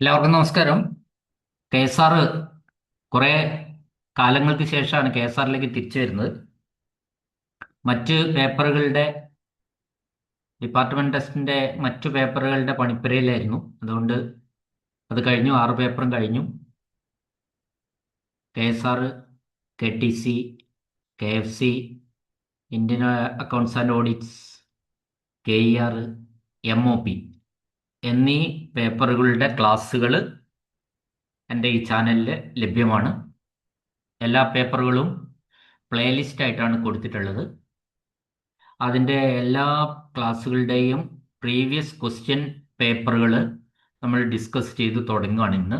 എല്ലാവർക്കും നമസ്കാരം. K S R കുറെ കാലങ്ങൾക്ക് ശേഷമാണ് കെ എസ് ആറിലേക്ക് തിരിച്ചു വരുന്നത്. മറ്റ് പേപ്പറുകളുടെ ഡിപ്പാർട്ട്മെന്റ് ടെസ്റ്റിന്റെ മറ്റു പേപ്പറുകളുടെ പണിപ്പുരയിലായിരുന്നു. അതുകൊണ്ട് അത് കഴിഞ്ഞു, 6 പേപ്പറും കഴിഞ്ഞു. K S R, K T C, K F C, Indian accounts and audits, K E R, M O P എന്നീ പേപ്പറുകളുടെ ക്ലാസ്സുകൾ എൻ്റെ ഈ ചാനലിൽ ലഭ്യമാണ്. എല്ലാ പേപ്പറുകളും പ്ലേലിസ്റ്റ് ആയിട്ടാണ് കൊടുത്തിട്ടുള്ളത്. അതിൻ്റെ എല്ലാ ക്ലാസ്സുകളുടെയും പ്രീവിയസ് ക്വസ്റ്റ്യൻ പേപ്പറുകൾ നമ്മൾ ഡിസ്കസ് ചെയ്ത് തുടങ്ങുകയാണ് ഇന്ന്.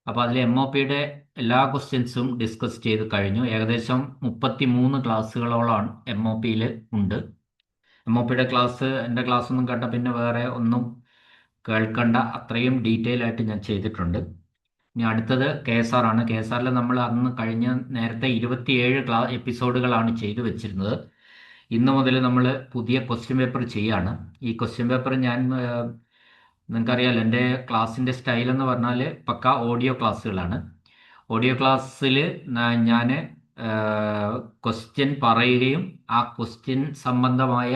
അപ്പോൾ അതിൽ എം ഒ പിയുടെ എല്ലാ ക്വസ്റ്റ്യൻസും ഡിസ്കസ് ചെയ്ത് കഴിഞ്ഞു. ഏകദേശം 33 ക്ലാസ്സുകളോളം എം ഒ പിയിൽ ഉണ്ട്. എം ഒ പിയുടെ ക്ലാസ്, എൻ്റെ ക്ലാസ് ഒന്നും കേട്ട പിന്നെ വേറെ ഒന്നും കേൾക്കണ്ട, അത്രയും ഡീറ്റെയിൽ ആയിട്ട് ഞാൻ ചെയ്തിട്ടുണ്ട്. ഇനി അടുത്തത് കെ എസ് ആർ ആണ്. കെ എസ് ആറിൽ നമ്മൾ അന്ന് കഴിഞ്ഞ നേരത്തെ 27 എപ്പിസോഡുകളാണ് ചെയ്തു വെച്ചിരുന്നത്. ഇന്ന് മുതൽ നമ്മൾ പുതിയ ക്വസ്റ്റ്യൻ പേപ്പർ ചെയ്യാണ്. ഈ ക്വസ്റ്റ്യൻ പേപ്പർ ഞാൻ നിങ്ങൾക്കറിയാലോ, എൻ്റെ ക്ലാസ്സിൻ്റെ സ്റ്റൈൽ എന്ന് പറഞ്ഞാൽ പക്ക ഓഡിയോ ക്ലാസ്സുകളാണ്. ഓഡിയോ ക്ലാസ്സിൽ ഞാൻ ക്വസ്റ്റ്യൻ പറയുകയും ആ ക്വസ്റ്റ്യൻ സംബന്ധമായ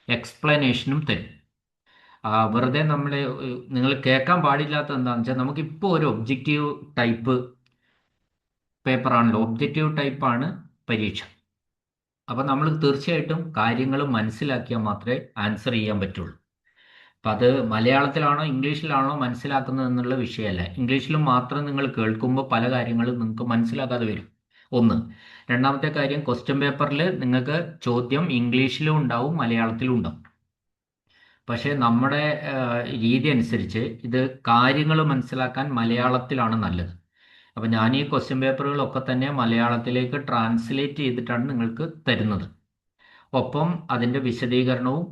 എക്സ്പ്ലനേഷനും തരും. വെറുതെ നമ്മൾ നിങ്ങൾ കേൾക്കാൻ പാടില്ലാത്ത എന്താണെന്ന് വെച്ചാൽ, നമുക്കിപ്പോൾ ഒരു ഒബ്ജക്റ്റീവ് ടൈപ്പ് പേപ്പറാണല്ലോ, ഒബ്ജക്റ്റീവ് ടൈപ്പാണ് പരീക്ഷ. അപ്പം നമ്മൾ തീർച്ചയായിട്ടും കാര്യങ്ങൾ മനസ്സിലാക്കിയാൽ മാത്രമേ ആൻസർ ചെയ്യാൻ പറ്റുള്ളൂ. അപ്പം അത് മലയാളത്തിലാണോ ഇംഗ്ലീഷിലാണോ മനസ്സിലാക്കുന്നത് എന്നുള്ള വിഷയമല്ല. ഇംഗ്ലീഷിലും മാത്രം നിങ്ങൾ കേൾക്കുമ്പോൾ പല കാര്യങ്ങളും നിങ്ങൾക്ക് മനസ്സിലാക്കാതെ വരും. ഒന്ന്. രണ്ടാമത്തെ കാര്യം, ക്വസ്റ്റ്യൻ പേപ്പറിൽ നിങ്ങൾക്ക് ചോദ്യം ഇംഗ്ലീഷിലും ഉണ്ടാവും മലയാളത്തിലും ഉണ്ടാവും. പക്ഷേ നമ്മുടെ രീതി അനുസരിച്ച് ഇത് കാര്യങ്ങൾ മനസ്സിലാക്കാൻ മലയാളത്തിലാണ് നല്ലത്. അപ്പം ഞാൻ ഈ ക്വസ്റ്റ്യൻ പേപ്പറുകളൊക്കെ തന്നെ മലയാളത്തിലേക്ക് ട്രാൻസ്ലേറ്റ് ചെയ്തിട്ടാണ് നിങ്ങൾക്ക് തരുന്നത്. ഒപ്പം അതിൻ്റെ വിശദീകരണവും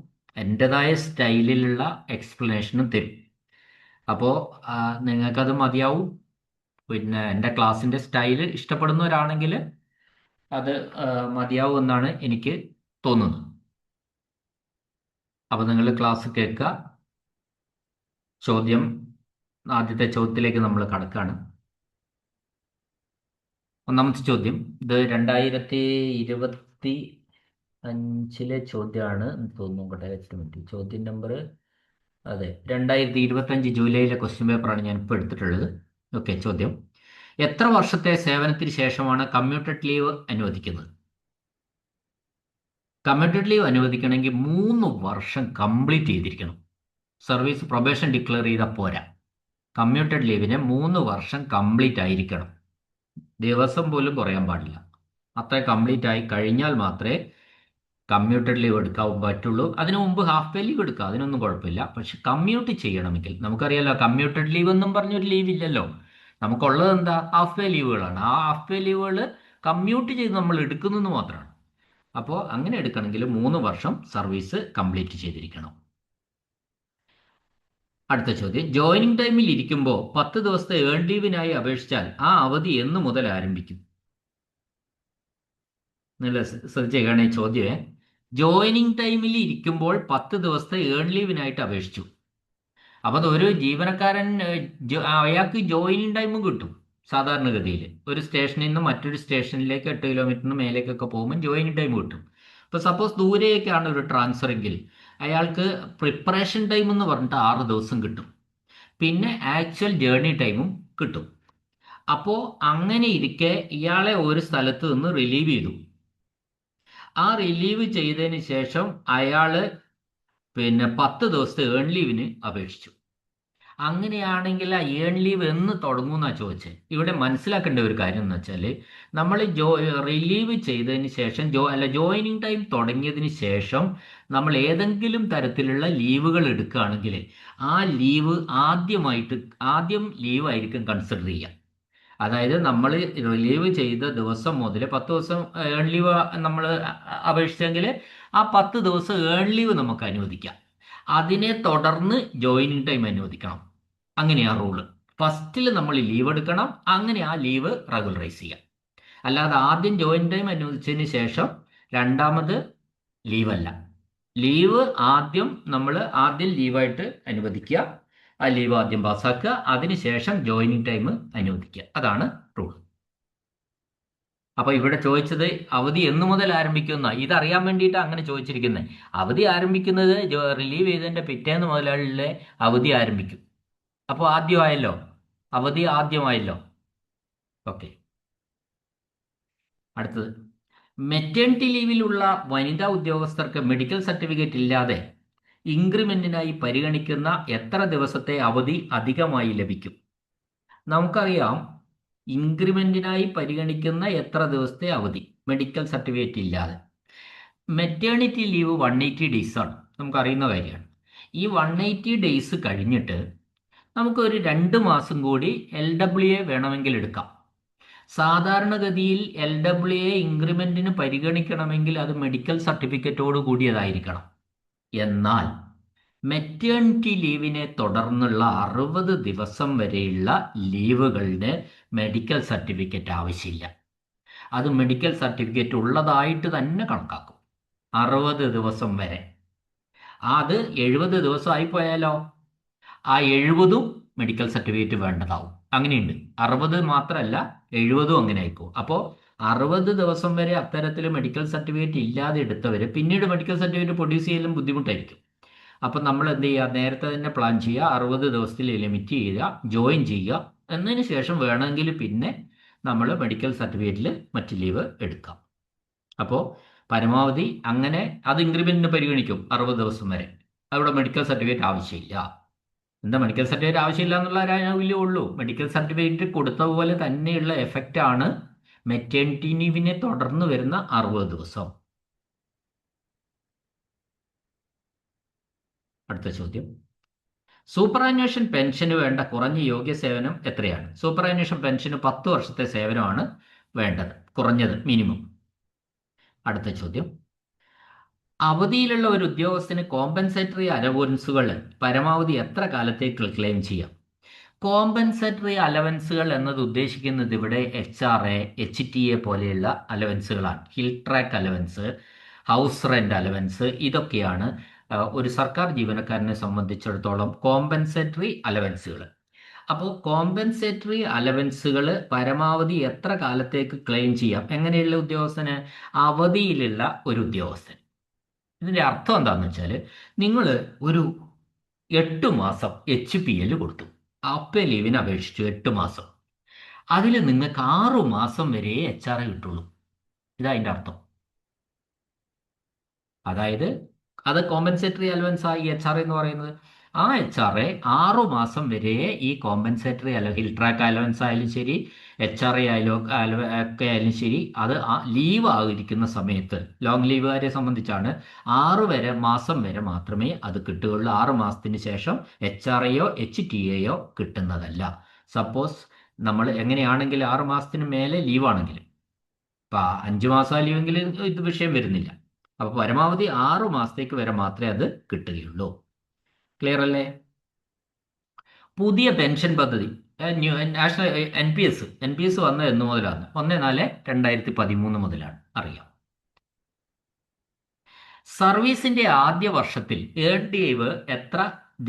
എൻ്റെതായ സ്റ്റൈലിലുള്ള എക്സ്പ്ലനേഷനും തരും. അപ്പോൾ നിങ്ങൾക്കത് മതിയാവും. പിന്നെ എൻ്റെ ക്ലാസ്സിൻ്റെ സ്റ്റൈൽ ഇഷ്ടപ്പെടുന്നവരാണെങ്കിൽ അത് മതിയാവും എന്നാണ് എനിക്ക് തോന്നുന്നത്. അപ്പോൾ നിങ്ങൾ ക്ലാസ് കേൾക്കുക. ആദ്യത്തെ ചോദ്യത്തിലേക്ക് നമ്മൾ കടക്കുകയാണ്. ഒന്നാമത്തെ ചോദ്യം, ഇത് 2025 ചോദ്യമാണ് തോന്നുന്നു. കോട്ടെ ചോദ്യം നമ്പർ, അതെ, 2025 ജൂലൈയിലെ ക്വസ്റ്റ്യൻ പേപ്പറാണ് ഞാൻ ഇപ്പോൾ എടുത്തിട്ടുള്ളത്. ഓക്കെ, ചോദ്യം: എത്ര വർഷത്തെ സേവനത്തിന് ശേഷമാണ് കമ്മ്യൂട്ടഡ് ലീവ് അനുവദിക്കുന്നത്? കമ്മ്യൂട്ടഡ് ലീവ് അനുവദിക്കണമെങ്കിൽ 3 വർഷം കംപ്ലീറ്റ് ചെയ്തിരിക്കണം. സർവീസ് പ്രൊബേഷൻ ഡിക്ലെയർ ചെയ്താൽ പോരാ. കമ്മ്യൂട്ടഡ് ലീവിന് 3 വർഷം കംപ്ലീറ്റ് ആയിരിക്കണം. ദിവസം പോലും കുറയാൻ പാടില്ല. അത്ര കംപ്ലീറ്റ് ആയി കഴിഞ്ഞാൽ മാത്രമേ കമ്മ്യൂട്ടഡ് ലീവ് എടുക്കാൻ പറ്റുള്ളൂ. അതിനു മുമ്പ് ഹാഫ് പേ ലീവ് എടുക്കുക, അതിനൊന്നും കുഴപ്പമില്ല. പക്ഷെ കമ്മ്യൂട്ട് ചെയ്യണമെങ്കിൽ, നമുക്കറിയാലോ കമ്മ്യൂട്ടഡ് ലീവ് എന്നും പറഞ്ഞൊരു ലീവ് ഇല്ലല്ലോ. നമുക്കുള്ളത് എന്താ? ഹാഫ് പേ ലീവുകളാണ്. ആ ഹാഫ് പേ ലീവുകൾ കമ്മ്യൂട്ട് ചെയ്ത് നമ്മൾ എടുക്കുന്നത് മാത്രമാണ്. അപ്പോൾ അങ്ങനെ എടുക്കണമെങ്കിൽ 3 വർഷം സർവീസ് കംപ്ലീറ്റ് ചെയ്തിരിക്കണം. അടുത്ത ചോദ്യം: ജോയിനിങ് ടൈമിൽ ഇരിക്കുമ്പോൾ 10 ദിവസത്തെ ഏൺ ലീവിനായി അപേക്ഷിച്ചാൽ ആ അവധി എന്ന് മുതൽ ആരംഭിക്കും? നല്ല ശ്രദ്ധിച്ചേക്കാണ് ഈ ചോദ്യമേ. ജോയിനിങ് ടൈമിൽ ഇരിക്കുമ്പോൾ 10 ദിവസത്തെ ഏൺ ലീവിനായിട്ട് അപേക്ഷിച്ചു. അപ്പം അത് ഒരു ജീവനക്കാരൻ, അയാൾക്ക് ജോയിനിങ് ടൈമും കിട്ടും. സാധാരണഗതിയിൽ ഒരു സ്റ്റേഷനിൽ നിന്ന് മറ്റൊരു സ്റ്റേഷനിലേക്ക് 8 കിലോമീറ്ററിന് മേലേക്കൊക്കെ പോകുമ്പോൾ ജോയിനിങ് ടൈം കിട്ടും. ഇപ്പോൾ സപ്പോസ് ദൂരേക്കാണ് ഒരു ട്രാൻസ്ഫർ എങ്കിൽ അയാൾക്ക് പ്രിപ്പറേഷൻ ടൈം എന്ന് പറഞ്ഞിട്ട് 6 ദിവസം കിട്ടും. പിന്നെ ആക്ച്വൽ ജേർണി ടൈമും കിട്ടും. അപ്പോൾ അങ്ങനെ ഇരിക്കെ ഇയാളെ ഒരു സ്ഥലത്ത് നിന്ന് റിലീവ് ചെയ്തു. ആ റിലീവ് ചെയ്തതിന് ശേഷം അയാൾ പിന്നെ 10 ദിവസത്തെ ഏൺ ലീവിന് അപേക്ഷിച്ചു. അങ്ങനെയാണെങ്കിൽ ആ ഏൺ ലീവ് എന്ന് തുടങ്ങുമെന്നാണ് ചോദിച്ചത്. ഇവിടെ മനസ്സിലാക്കേണ്ട ഒരു കാര്യം എന്ന് വെച്ചാൽ, നമ്മൾ റിലീവ് ചെയ്തതിന് ശേഷം ജോയിനിങ് ടൈം തുടങ്ങിയതിന് ശേഷം നമ്മൾ ഏതെങ്കിലും തരത്തിലുള്ള ലീവുകൾ എടുക്കുകയാണെങ്കിൽ ആ ലീവ് ആദ്യം ലീവായിരിക്കും കൺസിഡർ ചെയ്യുക. അതായത് നമ്മൾ റിലീവ് ചെയ്ത ദിവസം മുതൽ 10 ദിവസം ഏൺ ലീവ് നമ്മൾ അപേക്ഷിച്ചെങ്കിൽ ആ 10 ദിവസം ഏൺ ലീവ് നമുക്ക് അനുവദിക്കാം. അതിനെ തുടർന്ന് ജോയിനിങ് ടൈം അനുവദിക്കണം. അങ്ങനെയാ റൂള്. ഫസ്റ്റിൽ നമ്മൾ ലീവ് എടുക്കണം, അങ്ങനെ ആ ലീവ് റെഗുലറൈസ് ചെയ്യാം. അല്ലാതെ ആദ്യം ജോയിൻ ടൈം അനുവദിച്ചതിന് ശേഷം രണ്ടാമത് ലീവല്ല. ലീവ് ആദ്യം ലീവായിട്ട് അനുവദിക്കുക. ആ ലീവ് ആദ്യം പാസ്സാക്കുക, അതിനുശേഷം ജോയിനിങ് ടൈം അനുവദിക്കുക. അതാണ് റൂൾ. അപ്പൊ ഇവിടെ ചോദിച്ചത് അവധി എന്നു മുതൽ ആരംഭിക്കുന്ന, ഇതറിയാൻ വേണ്ടിയിട്ട് അങ്ങനെ ചോദിച്ചിരിക്കുന്നത്. അവധി ആരംഭിക്കുന്നത് റിലീവ് ചെയ്തതിന്റെ പിറ്റേന്ന് മുതലുള്ള അവധി ആരംഭിക്കും. അപ്പോൾ ആദ്യമായല്ലോ, അവധി ആദ്യമായല്ലോ. ഓക്കെ, അടുത്തത്. മെറ്റേണിറ്റി ലീവിലുള്ള വനിതാ ഉദ്യോഗസ്ഥർക്ക് മെഡിക്കൽ സർട്ടിഫിക്കറ്റ് ഇല്ലാതെ ഇൻക്രിമെന്റിനായി പരിഗണിക്കുന്ന എത്ര ദിവസത്തെ അവധി അധികമായി ലഭിക്കും? നമുക്കറിയാം, ഇൻക്രിമെന്റിനായി പരിഗണിക്കുന്ന എത്ര ദിവസത്തെ അവധി മെഡിക്കൽ സർട്ടിഫിക്കറ്റ് ഇല്ലാതെ. മെറ്റേണിറ്റി ലീവ് 180 ഡേയ്സ് ആണ്, നമുക്കറിയുന്ന കാര്യമാണ്. ഈ 180 ഡേയ്സ് കഴിഞ്ഞിട്ട് നമുക്കൊരു 2 മാസം കൂടി LWA വേണമെങ്കിൽ എടുക്കാം. സാധാരണഗതിയിൽ LWA ഇൻക്രിമെന്റിന് പരിഗണിക്കണമെങ്കിൽ അത് മെഡിക്കൽ സർട്ടിഫിക്കറ്റോട് കൂടിയതായിരിക്കണം. എന്നാൽ മെറ്റേണിറ്റി ലീവിനെ തുടർന്നുള്ള 60 ദിവസം വരെയുള്ള ലീവുകളിന് മെഡിക്കൽ സർട്ടിഫിക്കറ്റ് ആവശ്യമില്ല. അത് മെഡിക്കൽ സർട്ടിഫിക്കറ്റ് ഉള്ളതായിട്ട് തന്നെ കണക്കാക്കും. 60 ദിവസം വരെ. അത് 70 ദിവസം ആയിപ്പോയാലോ, ആ 70ഉം മെഡിക്കൽ സർട്ടിഫിക്കറ്റ് വേണ്ടതാവും. അങ്ങനെയുണ്ട്. 60 മാത്രമല്ല, 70ഉം അങ്ങനെ ആയിക്കോ. അപ്പോൾ 60 ദിവസം വരെ അത്തരത്തിൽ മെഡിക്കൽ സർട്ടിഫിക്കറ്റ് ഇല്ലാതെ എടുത്തവർ പിന്നീട് മെഡിക്കൽ സർട്ടിഫിക്കറ്റ് പ്രൊഡ്യൂസ് ചെയ്യലും ബുദ്ധിമുട്ടായിരിക്കും. അപ്പം നമ്മൾ എന്ത് ചെയ്യുക, നേരത്തെ തന്നെ പ്ലാൻ ചെയ്യുക, 60 ദിവസത്തിൽ ലിമിറ്റ് ചെയ്യുക, ജോയിൻ ചെയ്യുക. എന്നതിന് ശേഷം വേണമെങ്കിൽ പിന്നെ നമ്മൾ മെഡിക്കൽ സർട്ടിഫിക്കറ്റിൽ മറ്റ് ലീവ് എടുക്കാം. അപ്പോൾ പരമാവധി അങ്ങനെ അത് ഇൻക്രിമെന്റിന് പരിഗണിക്കും 60 ദിവസം വരെ. അവിടെ മെഡിക്കൽ സർട്ടിഫിക്കറ്റ് ആവശ്യമില്ല. എന്താ മെഡിക്കൽ സർട്ടിഫിക്കറ്റ് ആവശ്യമില്ല എന്നുള്ള കാര്യമില്ലേ ഉള്ളൂ. മെഡിക്കൽ സർട്ടിഫിക്കറ്റ് കൊടുത്തതുപോലെ തന്നെയുള്ള എഫക്റ്റ് ആണ് മെറ്റേണിറ്റി ലീവിനെ തുടർന്ന് വരുന്ന 60 ദിവസം. അടുത്ത ചോദ്യം. സൂപ്പറാന്വേഷൻ പെൻഷന് വേണ്ട കുറഞ്ഞ യോഗ്യ സേവനം എത്രയാണ്? സൂപ്പറാന്വേഷൻ പെൻഷന് 10 വർഷത്തെ സേവനമാണ് വേണ്ടത്, കുറഞ്ഞത്, മിനിമം. അടുത്ത ചോദ്യം. അവധിയിലുള്ള ഒരു ഉദ്യോഗസ്ഥന് കോമ്പൻസേറ്ററി അലവൻസുകൾ പരമാവധി എത്ര കാലത്തേക്ക് ക്ലെയിം ചെയ്യാം? കോമ്പൻസേറ്ററി അലവൻസുകൾ എന്നത് ഉദ്ദേശിക്കുന്നത് ഇവിടെ HRA, HTA പോലെയുള്ള അലവൻസുകളാണ്. Hill tract allowance, house rent allowance, ഇതൊക്കെയാണ് ഒരു സർക്കാർ ജീവനക്കാരനെ സംബന്ധിച്ചിടത്തോളം കോമ്പൻസേറ്ററി അലവൻസുകൾ. അപ്പോൾ കോമ്പൻസേറ്ററി അലവൻസുകൾ പരമാവധി എത്ര കാലത്തേക്ക് ക്ലെയിം ചെയ്യാം? എങ്ങനെയുള്ള ഉദ്യോഗസ്ഥന്? അവധിയിലുള്ള ഒരു ഉദ്യോഗസ്ഥൻ. ഇതിൻ്റെ അർത്ഥം എന്താണെന്ന് വെച്ചാൽ, നിങ്ങൾ ഒരു 8 മാസം HPL കൊടുത്തു, അപ്പേ ലീവിന് അപേക്ഷിച്ചു 8 മാസം. അതിൽ നിങ്ങൾക്ക് 6 മാസം വരെ HRA കിട്ടുള്ളൂ. ഇതാ അതിൻ്റെ അർത്ഥം. അതായത് അത് കോമ്പൻസേറ്ററി അലവൻസ് ആയി HRA എന്ന് പറയുന്നത്. ആ HRA 6 മാസം വരെ ഈ കോമ്പൻസേറ്ററി ഹിൽ ട്രാക്ക് അലവൻസ് ആയാലും ശരി, HRA ഒക്കെ ആയാലും ശരി, അത് ലീവ് ആയിരിക്കുന്ന സമയത്ത്, ലോങ് ലീവുകാരെ സംബന്ധിച്ചാണ് 6 മാസം വരെ മാത്രമേ അത് കിട്ടുകയുള്ളൂ. 6 മാസത്തിന് ശേഷം HRAയോ HTAയോ കിട്ടുന്നതല്ല. സപ്പോസ് നമ്മൾ എങ്ങനെയാണെങ്കിൽ 6 മാസത്തിന് മേലെ ലീവാണെങ്കിൽ, ഇപ്പം 5 മാസം ലീവെങ്കിൽ ഇത് വിഷയം വരുന്നില്ല. അപ്പോൾ പരമാവധി 6 മാസത്തേക്ക് വരെ മാത്രമേ അത് കിട്ടുകയുള്ളൂ. ക്ലിയർ അല്ലേ? പുതിയ പെൻഷൻ പദ്ധതി നാഷണൽ NPS വന്നത് എന്ന് മുതലാണ്? 1/4/2013 മുതലാണ്. അറിയാം. സർവീസിന്റെ ആദ്യ വർഷത്തിൽ ഏർഡ് ലീവ് എത്ര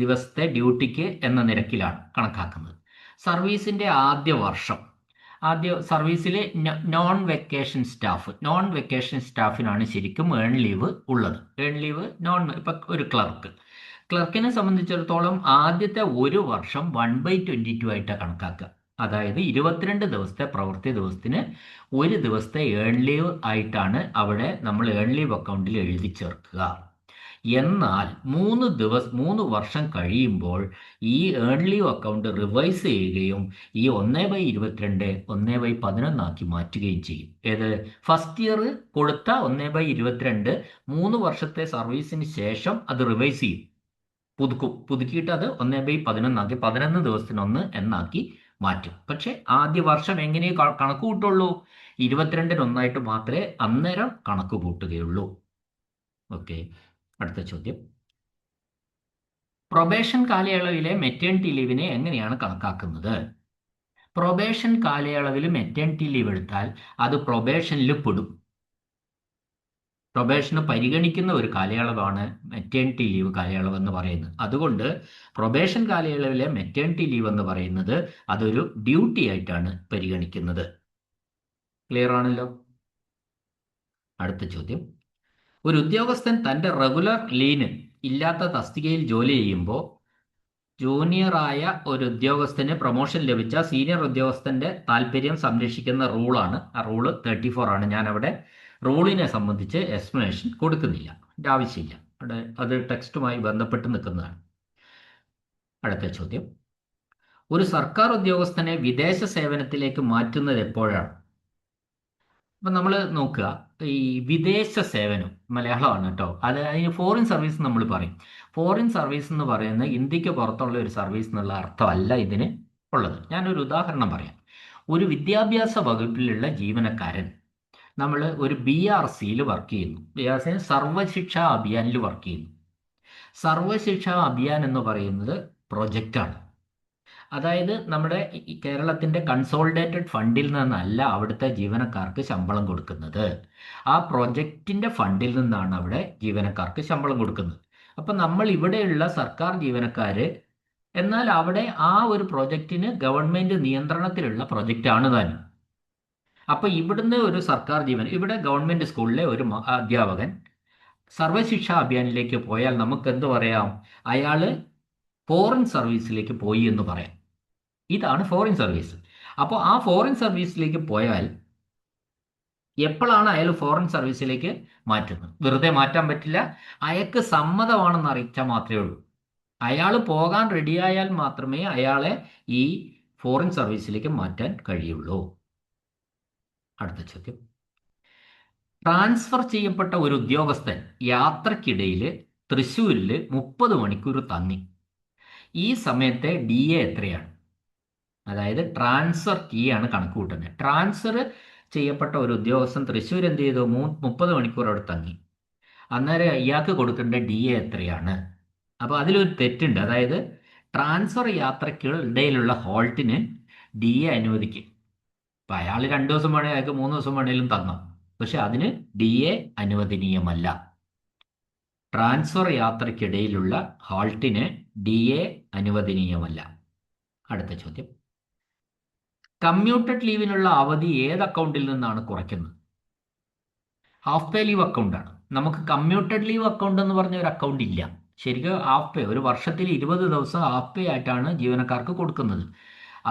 ദിവസത്തെ ഡ്യൂട്ടിക്ക് എന്ന നിരക്കിലാണ് കണക്കാക്കുന്നത്? സർവീസിന്റെ ആദ്യ വർഷം, സർവീസിലെ നോൺ വെക്കേഷൻ സ്റ്റാഫിനാണ് ശരിക്കും ഏൺ ലീവ് ഉള്ളത്. ഏൺ ലീവ് ഇപ്പം ഒരു ക്ലർക്കിനെ സംബന്ധിച്ചിടത്തോളം ആദ്യത്തെ ഒരു വർഷം 1/22 ആയിട്ടാണ് കണക്കാക്കുക. അതായത് 22 ദിവസത്തെ പ്രവൃത്തി ദിവസത്തിന് 1 ദിവസത്തെ ഏൺ ലീവ് ആയിട്ടാണ് അവിടെ നമ്മൾ ഏൺ ലീവ് അക്കൗണ്ടിൽ എഴുതി ചേർക്കുക. എന്നാൽ 3 വർഷം കഴിയുമ്പോൾ ഈ ഏൺ ലീവ് അക്കൗണ്ട് റിവൈസ് ചെയ്യുകയും ഈ 1/22 1/11 ആക്കി മാറ്റുകയും ചെയ്യും. ഏത്? ഫസ്റ്റ് ഇയർ കൊടുത്ത 1/22 3 വർഷത്തെ സർവീസിന് ശേഷം അത് റിവൈസ് ചെയ്യും, പുതുക്കിയിട്ട് അത് 1/11 ആക്കി 11 ദിവസത്തിനൊന്ന് എന്നാക്കി മാറ്റും. പക്ഷെ ആദ്യ വർഷം എങ്ങനെ കണക്ക് കൂട്ടുള്ളൂ? 22-ന് ഒന്നായിട്ട് മാത്രമേ അന്നേരം കണക്ക് കൂട്ടുകയുള്ളൂ. ഓക്കെ, അടുത്ത ചോദ്യം. പ്രൊബേഷൻ കാലയളവിലെ മെറ്റേണിറ്റി ലീവിനെ എങ്ങനെയാണ് കണക്കാക്കുന്നത്? പ്രൊബേഷൻ കാലയളവിൽ മെറ്റേണിറ്റി ലീവ് എടുത്താൽ അത് പ്രൊബേഷനിൽ പെടും. പ്രൊബേഷന് പരിഗണിക്കുന്ന ഒരു കാലയളവാണ് മെറ്റേണിറ്റി ലീവ് കാലയളവ് എന്ന് പറയുന്നത്. അതുകൊണ്ട് പ്രൊബേഷൻ കാലയളവിലെ മെറ്റേണിറ്റി ലീവ് എന്ന് പറയുന്നത് അതൊരു ഡ്യൂട്ടി ആയിട്ടാണ് പരിഗണിക്കുന്നത്. ക്ലിയർ ആണല്ലോ? അടുത്ത ചോദ്യം. ഒരു ഉദ്യോഗസ്ഥൻ തന്റെ റെഗുലർ ലീന് ഇല്ലാത്ത തസ്തികയിൽ ജോലി ചെയ്യുമ്പോൾ ജൂനിയറായ ഒരു ഉദ്യോഗസ്ഥന് പ്രൊമോഷൻ ലഭിച്ച സീനിയർ ഉദ്യോഗസ്ഥന്റെ താല്പര്യം സംരക്ഷിക്കുന്ന റൂളാണ്. ആ റൂള് 34 ആണ്. ഞാൻ അവിടെ റൂളിനെ സംബന്ധിച്ച് എക്സ്പ്ലനേഷൻ കൊടുക്കുന്നില്ല, അതിൻ്റെ ആവശ്യമില്ല. അവിടെ അത് ടെക്സ്റ്റുമായി ബന്ധപ്പെട്ട് നിൽക്കുന്നതാണ്. അടുത്ത ചോദ്യം. ഒരു സർക്കാർ ഉദ്യോഗസ്ഥനെ വിദേശ സേവനത്തിലേക്ക് മാറ്റുന്നത് എപ്പോഴാണ്? അപ്പം നമ്മൾ നോക്കുക, ഈ വിദേശ സേവനം മലയാളമാണ് കേട്ടോ. അതിന് ഫോറിൻ സർവീസ് നമ്മൾ പറയും. ഫോറിൻ സർവീസ് എന്ന് പറയുന്നത് ഇന്ത്യക്ക് പുറത്തുള്ള ഒരു സർവീസ് എന്നുള്ള അർത്ഥമല്ല ഇതിന് ഉള്ളത്. ഞാനൊരു ഉദാഹരണം പറയാം. ഒരു വിദ്യാഭ്യാസ വകുപ്പിലുള്ള ജീവനക്കാരൻ നമ്മൾ ഒരു BRCയിൽ വർക്ക് ചെയ്യുന്നു. BRC സർവശിക്ഷാ അഭിയാനിൽ വർക്ക് ചെയ്യുന്നു. സർവശിക്ഷാ അഭിയാൻ എന്ന് പറയുന്നത് പ്രൊജക്റ്റാണ്. അതായത് നമ്മുടെ ഈ കേരളത്തിൻ്റെ കൺസോളിഡേറ്റഡ് ഫണ്ടിൽ നിന്നല്ല അവിടുത്തെ ജീവനക്കാർക്ക് ശമ്പളം കൊടുക്കുന്നത്. ആ പ്രൊജക്റ്റിൻ്റെ ഫണ്ടിൽ നിന്നാണ് അവിടെ ജീവനക്കാർക്ക് ശമ്പളം കൊടുക്കുന്നത്. അപ്പം നമ്മൾ ഇവിടെയുള്ള സർക്കാർ ജീവനക്കാർ, എന്നാൽ അവിടെ ആ ഒരു പ്രൊജക്റ്റിന് ഗവൺമെൻറ് നിയന്ത്രണത്തിലുള്ള പ്രൊജക്റ്റാണ് താനും. അപ്പോൾ ഇവിടുന്ന് ഒരു സർക്കാർ ഇവിടെ ഗവൺമെൻറ് സ്കൂളിലെ ഒരു അധ്യാപകൻ സർവശിക്ഷാ അഭിയാനിലേക്ക് പോയാൽ നമുക്ക് എന്ത് പറയാം? അയാൾ ഫോറിൻ സർവീസിലേക്ക് പോയി എന്ന് പറയാം. ഇതാണ് ഫോറിൻ സർവീസ്. അപ്പോൾ ആ ഫോറിൻ സർവീസിലേക്ക് പോയാൽ എപ്പോഴാണ് അയാൾ ഫോറിൻ സർവീസിലേക്ക് മാറ്റുന്നത്? വെറുതെ മാറ്റാൻ പറ്റില്ല. അയാൾക്ക് സമ്മതമാണെന്ന് അറിയിച്ചാൽ മാത്രമേ ഉള്ളൂ. അയാൾ പോകാൻ റെഡിയായാൽ മാത്രമേ അയാളെ ഈ ഫോറിൻ സർവീസിലേക്ക് മാറ്റാൻ കഴിയുള്ളൂ. അടുത്ത ചോദ്യം. ട്രാൻസ്ഫർ ചെയ്യപ്പെട്ട ഒരു ഉദ്യോഗസ്ഥൻ യാത്രക്കിടയിൽ തൃശ്ശൂരിൽ 30 മണിക്കൂർ തങ്ങി. ഈ സമയത്തെ DA എത്രയാണ്? അതായത് ട്രാൻസ്ഫർ ആണ് കണക്ക് കൂട്ടുന്നത്. ട്രാൻസ്ഫർ ചെയ്യപ്പെട്ട ഒരു ഉദ്യോഗസ്ഥൻ തൃശ്ശൂർ എന്ത് ചെയ്തു? 30 മണിക്കൂർ അവിടെ തങ്ങി. അന്നേരം ഇയാൾക്ക് കൊടുക്കേണ്ട DA എത്രയാണ്? അപ്പോൾ അതിലൊരു തെറ്റുണ്ട്. അതായത് ട്രാൻസ്ഫർ യാത്രക്കിടയിലുള്ള ഹോൾട്ടിന് DA അനുവദിക്കും. അപ്പം അയാൾ 2 ദിവസം വേണേൽ അയാൾക്ക് 3 ദിവസം വേണേലും തങ്ങാം. പക്ഷെ അതിന് DA അനുവദനീയമല്ല. ട്രാൻസ്ഫർ യാത്രക്കിടയിലുള്ള ഹോൾട്ടിന് DA അനുവദനീയമല്ല. അടുത്ത ചോദ്യം. കമ്മ്യൂട്ടഡ് ലീവിനുള്ള അവധി ഏത് അക്കൗണ്ടിൽ നിന്നാണ് കുറയ്ക്കുന്നത്? ഹാഫ് പേ ലീവ് അക്കൗണ്ടാണ്. നമുക്ക് കമ്മ്യൂട്ടഡ് ലീവ് അക്കൗണ്ട് എന്ന് പറഞ്ഞ ഒരു അക്കൗണ്ട് ഇല്ല. ശരിക്കും ഹാഫ് പേ, ഒരു വർഷത്തിൽ 20 ദിവസം ഹാഫ് പേ ആയിട്ടാണ് ജീവനക്കാർക്ക് കൊടുക്കുന്നത്.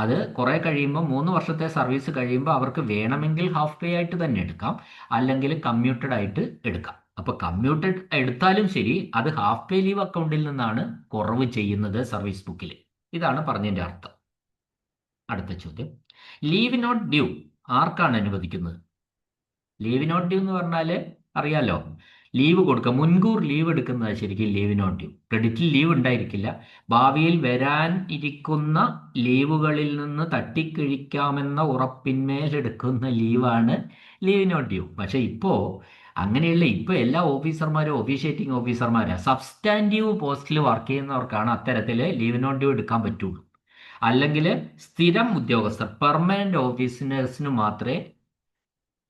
അത് കുറേ കഴിയുമ്പോൾ 3 വർഷത്തെ സർവീസ് കഴിയുമ്പോൾ അവർക്ക് വേണമെങ്കിൽ ഹാഫ് പേ ആയിട്ട് തന്നെ എടുക്കാം, അല്ലെങ്കിൽ കമ്മ്യൂട്ടഡ് ആയിട്ട് എടുക്കാം. അപ്പോൾ കമ്മ്യൂട്ടഡ് എടുത്താലും ശരി, അത് ഹാഫ് പേ ലീവ് അക്കൗണ്ടിൽ നിന്നാണ് കുറവ് ചെയ്യുന്നത് സർവീസ് ബുക്കിൽ. ഇതാണ് പറഞ്ഞതിൻ്റെ അർത്ഥം. അടുത്ത ചോദ്യം. ലീവ് നോട്ട് ഡ്യൂ ആർക്കാണ് അനുവദിക്കുന്നത്? ലീവ് നോട്ട് ഡ്യൂ എന്ന് പറഞ്ഞാൽ അറിയാലോ, ലീവ് കൊടുക്കുക, മുൻകൂർ ലീവ് എടുക്കുന്നത് ശരിക്കും ലീവ് നോട്ട് ഡ്യൂ. ക്രെഡിറ്റിൽ ലീവ് ഉണ്ടായിരിക്കില്ല. ഭാവിയിൽ വരാൻ ഇരിക്കുന്ന ലീവുകളിൽ നിന്ന് തട്ടിക്കഴിക്കാമെന്ന ഉറപ്പിന്മേൽ എടുക്കുന്ന ലീവാണ് ലീവ് നോട്ട് ഡ്യൂ. പക്ഷേ ഇപ്പോൾ അങ്ങനെയുള്ള എല്ലാ ഓഫീസർമാരും ഒഫീഷ്യേറ്റിംഗ് ഓഫീസർമാരാണ്. സബ്സ്റ്റാൻറ്റീവ് പോസ്റ്റിൽ വർക്ക് ചെയ്യുന്നവർക്കാണ് അത്തരത്തിൽ ലീവ് നോട്ട് ഡ്യൂ എടുക്കാൻ പറ്റുള്ളൂ. അല്ലെങ്കിൽ സ്ഥിരം ഉദ്യോഗസ്ഥർ, പെർമനന്റ് ഓഫീസേഴ്സിന് മാത്രമേ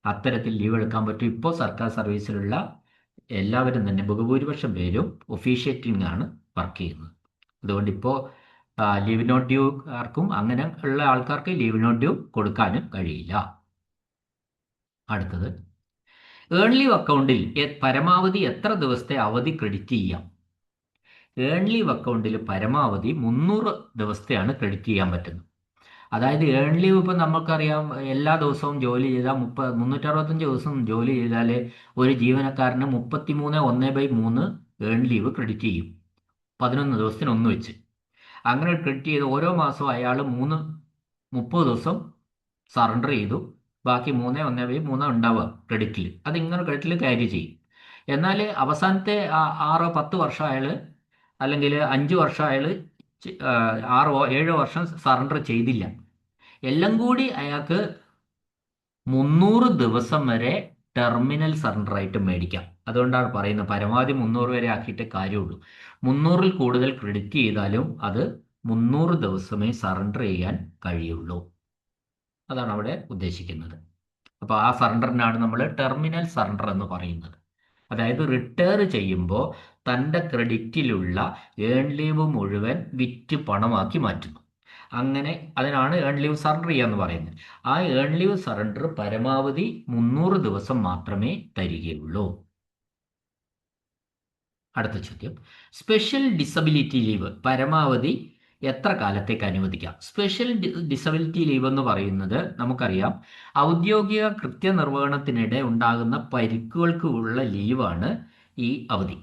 അത്തരത്തിൽ ലീവ് എടുക്കാൻ പറ്റൂ. ഇപ്പോൾ സർക്കാർ സർവീസിലുള്ള എല്ലാവരും തന്നെ ബഹുഭൂരിപക്ഷം പേരും ഒഫീഷ്യേറ്റിംഗ് ആണ് വർക്ക് ചെയ്യുന്നത്. അതുകൊണ്ട് ഇപ്പോൾ ലീവ് നോട്ട് ഡ്യൂ ആർക്കും, അങ്ങനെ ഉള്ള ആൾക്കാർക്ക് ലീവ് നോട്ട് ഡ്യൂ കൊടുക്കാനും കഴിയില്ല. അടുത്തത്. ഏൺ ലീവ് അക്കൗണ്ടിൽ പരമാവധി എത്ര ദിവസത്തെ അവധി ക്രെഡിറ്റ് ചെയ്യാം? ഏൺ ലീവ് അക്കൗണ്ടിൽ പരമാവധി 300 ദിവസത്തെയാണ് ക്രെഡിറ്റ് ചെയ്യാൻ പറ്റുന്നത്. അതായത് ഏൺ ലീവ് ഇപ്പോൾ നമുക്കറിയാം, എല്ലാ ദിവസവും ജോലി ചെയ്താൽ 365 ദിവസം ജോലി ചെയ്താൽ ഒരു ജീവനക്കാരന് 33/1/3 ഏൺ ലീവ് ക്രെഡിറ്റ് ചെയ്യും. 11 ദിവസത്തിന് ഒന്ന് വെച്ച് അങ്ങനെ ക്രെഡിറ്റ് ചെയ്ത് ഓരോ മാസവും അയാൾ 30 ദിവസം സറണ്ടർ ചെയ്തു. ബാക്കി 3/1/3 ഉണ്ടാവുക ക്രെഡിറ്റിൽ. അതിങ്ങനെ ക്രെഡിറ്റിൽ ക്യാരി ചെയ്യും. എന്നാൽ അവസാനത്തെ 6-10 വർഷം അയാൾ, അല്ലെങ്കിൽ 5 വർഷം അയാൾ 6-7 വർഷം സറണ്ടർ ചെയ്തില്ല. എല്ലാം കൂടി അയാൾക്ക് 300 ദിവസം വരെ ടെർമിനൽ സറണ്ടർ ആയിട്ട് മേടിക്കാം. അതുകൊണ്ടാണ് പറയുന്നത് പരമാവധി 300 വരെ ആക്കിയിട്ടേ കാര്യമുള്ളൂ. 300-ൽ കൂടുതൽ ക്രെഡിറ്റ് ചെയ്താലും അത് 300 ദിവസമേ സറണ്ടർ ചെയ്യാൻ കഴിയുള്ളൂ. അതാണ് അവിടെ ഉദ്ദേശിക്കുന്നത്. അപ്പോൾ ആ സറണ്ടറിനാണ് നമ്മൾ ടെർമിനൽ സറണ്ടർ എന്ന് പറയുന്നത്. അതായത് റിട്ടയർ ചെയ്യുമ്പോൾ തൻ്റെ ക്രെഡിറ്റിലുള്ള ഏൺ ലീവ് മുഴുവൻ വിറ്റ് പണമാക്കി മാറ്റുന്നു. അങ്ങനെ അതിനാണ് ഏൺ ലീവ് സറണ്ടർ ചെയ്യുക എന്ന് പറയുന്നത്. ആ ഏൺ ലീവ് സറണ്ടർ പരമാവധി 300 ദിവസം മാത്രമേ തരികയുള്ളൂ. അടുത്ത ചോദ്യം, സ്പെഷ്യൽ ഡിസബിലിറ്റി ലീവ് പരമാവധി എത്ര കാലത്തേക്ക് അനുവദിക്കാം? സ്പെഷ്യൽ ഡിസബിലിറ്റി ലീവ് എന്ന് പറയുന്നത് നമുക്കറിയാം, ഔദ്യോഗിക കൃത്യനിർവഹണത്തിനിടെ ഉണ്ടാകുന്ന പരിക്കുകൾക്ക് ഉള്ള ലീവാണ് ഈ അവധി.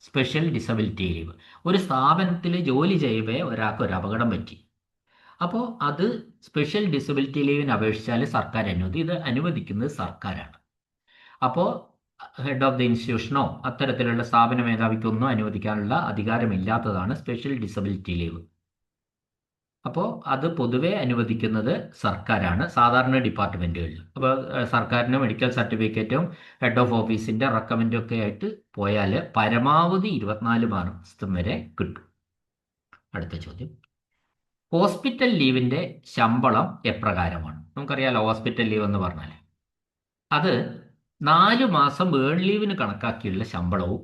സ്പെഷ്യൽ ഡിസബിലിറ്റി ലീവ് ഒരു സ്ഥാപനത്തിൽ ജോലി ചെയ്യവേ ഒരാൾക്ക് ഒരു അപകടം പറ്റി, അപ്പോൾ അത് സ്പെഷ്യൽ ഡിസബിലിറ്റി ലീവിന് അപേക്ഷിച്ചാൽ സർക്കാർ ഇത് അനുവദിക്കുന്നത് സർക്കാരാണ്. അപ്പോൾ ഹെഡ് ഓഫ് ദി ഇൻസ്റ്റിറ്റ്യൂഷനോ അത്തരത്തിലുള്ള സ്ഥാപന മേധാവിക്കൊന്നും അനുവദിക്കാനുള്ള അധികാരമില്ലാത്തതാണ് സ്പെഷ്യൽ ഡിസബിലിറ്റി ലീവ്. അപ്പോൾ അത് പൊതുവെ അനുവദിക്കുന്നത് സർക്കാരാണ്, സാധാരണ ഡിപ്പാർട്ട്മെൻറ്റുകളിൽ. അപ്പോൾ സർക്കാരിന് മെഡിക്കൽ സർട്ടിഫിക്കറ്റും ഹെഡ് ഓഫ് ഓഫീസിൻ്റെ റെക്കമെൻഡും ഒക്കെ ആയിട്ട് പോയാൽ പരമാവധി 24 മാസം വരെ കിട്ടും. അടുത്ത ചോദ്യം, ഹോസ്പിറ്റൽ ലീവിൻ്റെ ശമ്പളം എപ്രകാരമാണ്? നമുക്കറിയാലോ ഹോസ്പിറ്റൽ ലീവ് എന്ന് പറഞ്ഞാൽ അത് 4 മാസം ഏൺ ലീവിന് കണക്കാക്കിയുള്ള ശമ്പളവും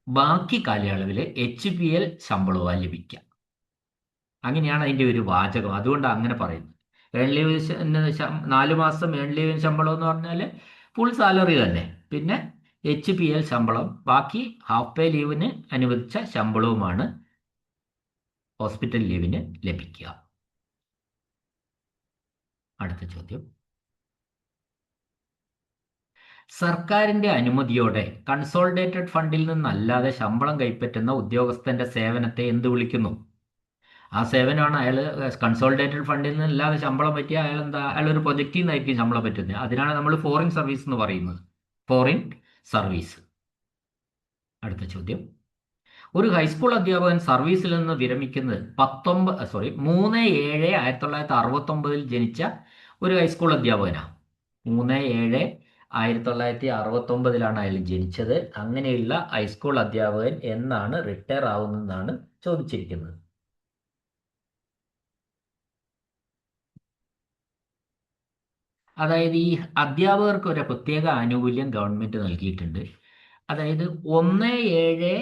ബാക്കി കാലയളവിൽ HPL ശമ്പളവും ലഭിക്കുക. അങ്ങനെയാണ് അതിൻ്റെ ഒരു വാചകം, അതുകൊണ്ടാണ് അങ്ങനെ പറയുന്നത്. ഏൺ ലീവ് 4 മാസം ഏൺ ലീവിന് ശമ്പളം എന്ന് പറഞ്ഞാൽ ഫുൾ സാലറി തന്നെ, പിന്നെ HPL ശമ്പളം, ബാക്കി ഹാഫ് പേ ലീവിന് അനുവദിച്ച ശമ്പളവുമാണ് ഹോസ്പിറ്റൽ ലീവിന് ലഭിക്കുക. അടുത്ത ചോദ്യം, സർക്കാരിൻ്റെ അനുമതിയോടെ കൺസോളിഡേറ്റഡ് ഫണ്ടിൽ നിന്നല്ലാതെ ശമ്പളം കൈപ്പറ്റുന്ന ഉദ്യോഗസ്ഥൻ്റെ സേവനത്തെ എന്ത് വിളിക്കുന്നു? ആ സേവനമാണ് അയാൾ കൺസോളിഡേറ്റഡ് ഫണ്ടിൽ നിന്നല്ലാതെ ശമ്പളം പറ്റിയ അയാളൊരു പ്രൊജക്റ്റിൽ നിന്നായിരിക്കും ശമ്പളം പറ്റുന്നത്. അതിനാണ് നമ്മൾ ഫോറിൻ സർവീസ് എന്ന് പറയുന്നത്, ഫോറിൻ സർവീസ്. അടുത്ത ചോദ്യം, ഒരു ഹൈസ്കൂൾ അധ്യാപകൻ സർവീസിൽ നിന്ന് വിരമിക്കുന്നത് 3/7/1969 ജനിച്ച ഒരു ഹൈസ്കൂൾ അധ്യാപകനാണ്. 3/7/1969 അയാൾ ജനിച്ചത്. അങ്ങനെയുള്ള ഹൈസ്കൂൾ അധ്യാപകൻ എന്നാണ് റിട്ടയർ ആവുന്നതെന്നാണ് ചോദിച്ചിരിക്കുന്നത്. അതായത് ഈ അധ്യാപകർക്ക് ഒരു പ്രത്യേക ആനുകൂല്യം ഗവൺമെൻറ് നൽകിയിട്ടുണ്ട്. അതായത് 1/7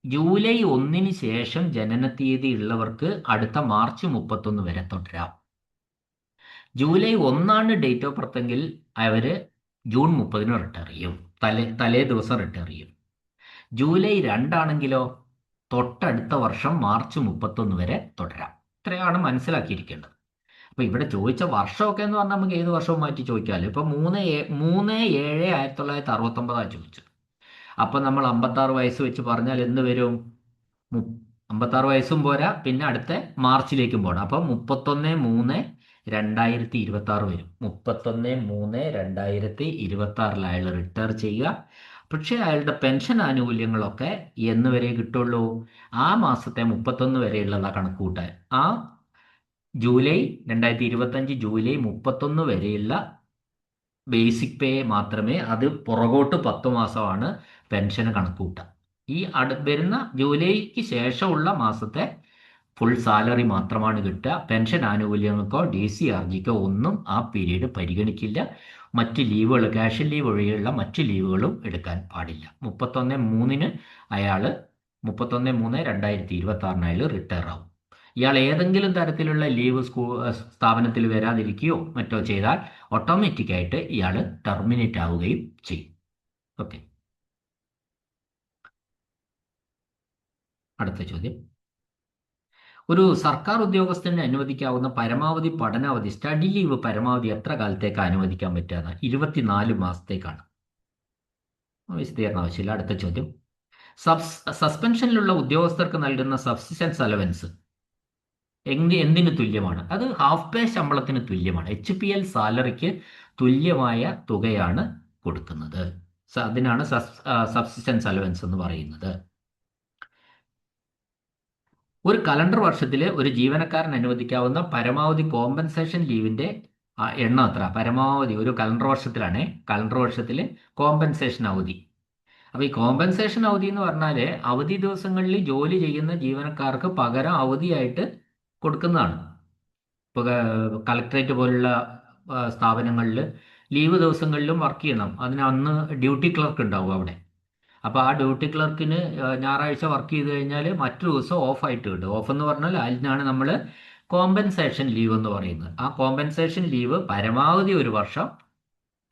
ജൂലൈ 1 ശേഷം ജനനത്തീയതി ഉള്ളവർക്ക് അടുത്ത മാർച്ച് 31 വരെ തുടരാം. ജൂലൈ 1 ഡേറ്റ് ഓഫ് ബർത്തെങ്കിൽ അവർ ജൂൺ 30 റിട്ടയർ ചെയ്യും, തലേ ദിവസം റിട്ടയർ ചെയ്യും. ജൂലൈ 2 തൊട്ടടുത്ത വർഷം മാർച്ച് 31 വരെ തുടരാം. ഇത്രയാണ് മനസ്സിലാക്കിയിരിക്കേണ്ടത്. അപ്പോൾ ഇവിടെ ചോദിച്ച വർഷമൊക്കെ എന്ന് പറഞ്ഞാൽ നമുക്ക് ഏത് വർഷവും മാറ്റി ചോദിക്കാമല്ലോ. ഇപ്പോൾ 3/7/1969 ചോദിച്ചത്. അപ്പം നമ്മൾ 56 വയസ്സ് വെച്ച് പറഞ്ഞാൽ എന്ത് വരും? 56 വയസ്സും പോരാ, പിന്നെ അടുത്ത മാർച്ചിലേക്കും പോകണം. അപ്പം 31/3/2026 വരും. 31/3/2026 അയാൾ റിട്ടയർ ചെയ്യുക. പക്ഷേ അയാളുടെ പെൻഷൻ ആനുകൂല്യങ്ങളൊക്കെ എന്ന് വരെ കിട്ടുള്ളൂ? ആ മാസത്തെ 31 വരെയുള്ളതാണ് കണക്ക് കൂട്ടാൻ. ആ ജൂലൈ 2025 ജൂലൈ 31 വരെയുള്ള ബേസിക് പേ മാത്രമേ, അത് പുറകോട്ട് 10 മാസമാണ് പെൻഷന് കണക്കൂട്ടുക. ഈ വരുന്ന ജൂലൈക്ക് ശേഷമുള്ള മാസത്തെ ഫുൾ സാലറി മാത്രമാണ് കിട്ടുക. പെൻഷൻ ആനുകൂല്യങ്ങൾക്കോ DCRGക്കോ ഒന്നും ആ പീരീഡ് പരിഗണിക്കില്ല. മറ്റ് ലീവുകൾ, ക്യാഷ് ലീവ് ഒഴികെയുള്ള മറ്റ് ലീവുകളും എടുക്കാൻ പാടില്ല. 31/3 അയാൾ 31/3/2026 അയാൾ റിട്ടയർ ആവും. ഇയാൾ ഏതെങ്കിലും തരത്തിലുള്ള ലീവ് സ്ഥാപനത്തിൽ വരാതിരിക്കുകയോ മറ്റോ ചെയ്താൽ ഓട്ടോമാറ്റിക്കായിട്ട് ഇയാൾ ടെർമിനേറ്റ് ആവുകയും ചെയ്യും. ഓക്കെ, അടുത്ത ചോദ്യം, ഒരു സർക്കാർ ഉദ്യോഗസ്ഥന് അനുവദിക്കാവുന്ന പരമാവധി പഠനാവധി സ്റ്റഡി ലീവ് പരമാവധി എത്ര കാലത്തേക്ക് അനുവദിക്കാൻ പറ്റുക? 24 മാസത്തേക്കാണ്. വിശദീകരണം ആവശ്യമില്ല. അടുത്ത ചോദ്യം, സസ്പെൻഷനിലുള്ള ഉദ്യോഗസ്ഥർക്ക് നൽകുന്ന സബ്സിസ്റ്റൻസ് അലവൻസ് എന്തിന് തുല്യമാണ്? അത് ഹാഫ് പേ ശമ്പളത്തിന് തുല്യമാണ്. HPL സാലറിക്ക് തുല്യമായ തുകയാണ് കൊടുക്കുന്നത്. അതിനാണ് സബ്സിസ്റ്റൻസ് അലവൻസ് എന്ന് പറയുന്നത്. ഒരു കലണ്ടർ വർഷത്തിൽ ഒരു ജീവനക്കാരൻ അനുവദിക്കാവുന്ന പരമാവധി കോമ്പൻസേഷൻ ലീവിൻ്റെ എണ്ണം എത്ര? പരമാവധി ഒരു കലണ്ടർ വർഷത്തിലാണ്, കലണ്ടർ വർഷത്തിൽ കോമ്പൻസേഷൻ അവധി. അപ്പോൾ ഈ കോമ്പൻസേഷൻ അവധി എന്ന് പറഞ്ഞാൽ അവധി ദിവസങ്ങളിൽ ജോലി ചെയ്യുന്ന ജീവനക്കാർക്ക് പകരം അവധിയായിട്ട് കൊടുക്കുന്നതാണ്. ഇപ്പോൾ കളക്ടറേറ്റ് പോലുള്ള സ്ഥാപനങ്ങളിൽ ലീവ് ദിവസങ്ങളിലും വർക്ക് ചെയ്യണം. അതിന് അന്ന് ഡ്യൂട്ടി ക്ലർക്ക് ഉണ്ടാവും അവിടെ. അപ്പോൾ ആ ഡ്യൂട്ടി ക്ലർക്കിന് ഞായറാഴ്ച വർക്ക് ചെയ്ത് കഴിഞ്ഞാൽ മറ്റു ദിവസം ഓഫായിട്ട് കിട്ടും. ഓഫ് എന്ന് പറഞ്ഞാൽ അതിനാണ് നമ്മൾ കോമ്പൻസേഷൻ ലീവ് എന്ന് പറയുന്നത്. ആ കോമ്പൻസേഷൻ ലീവ് പരമാവധി ഒരു വർഷം.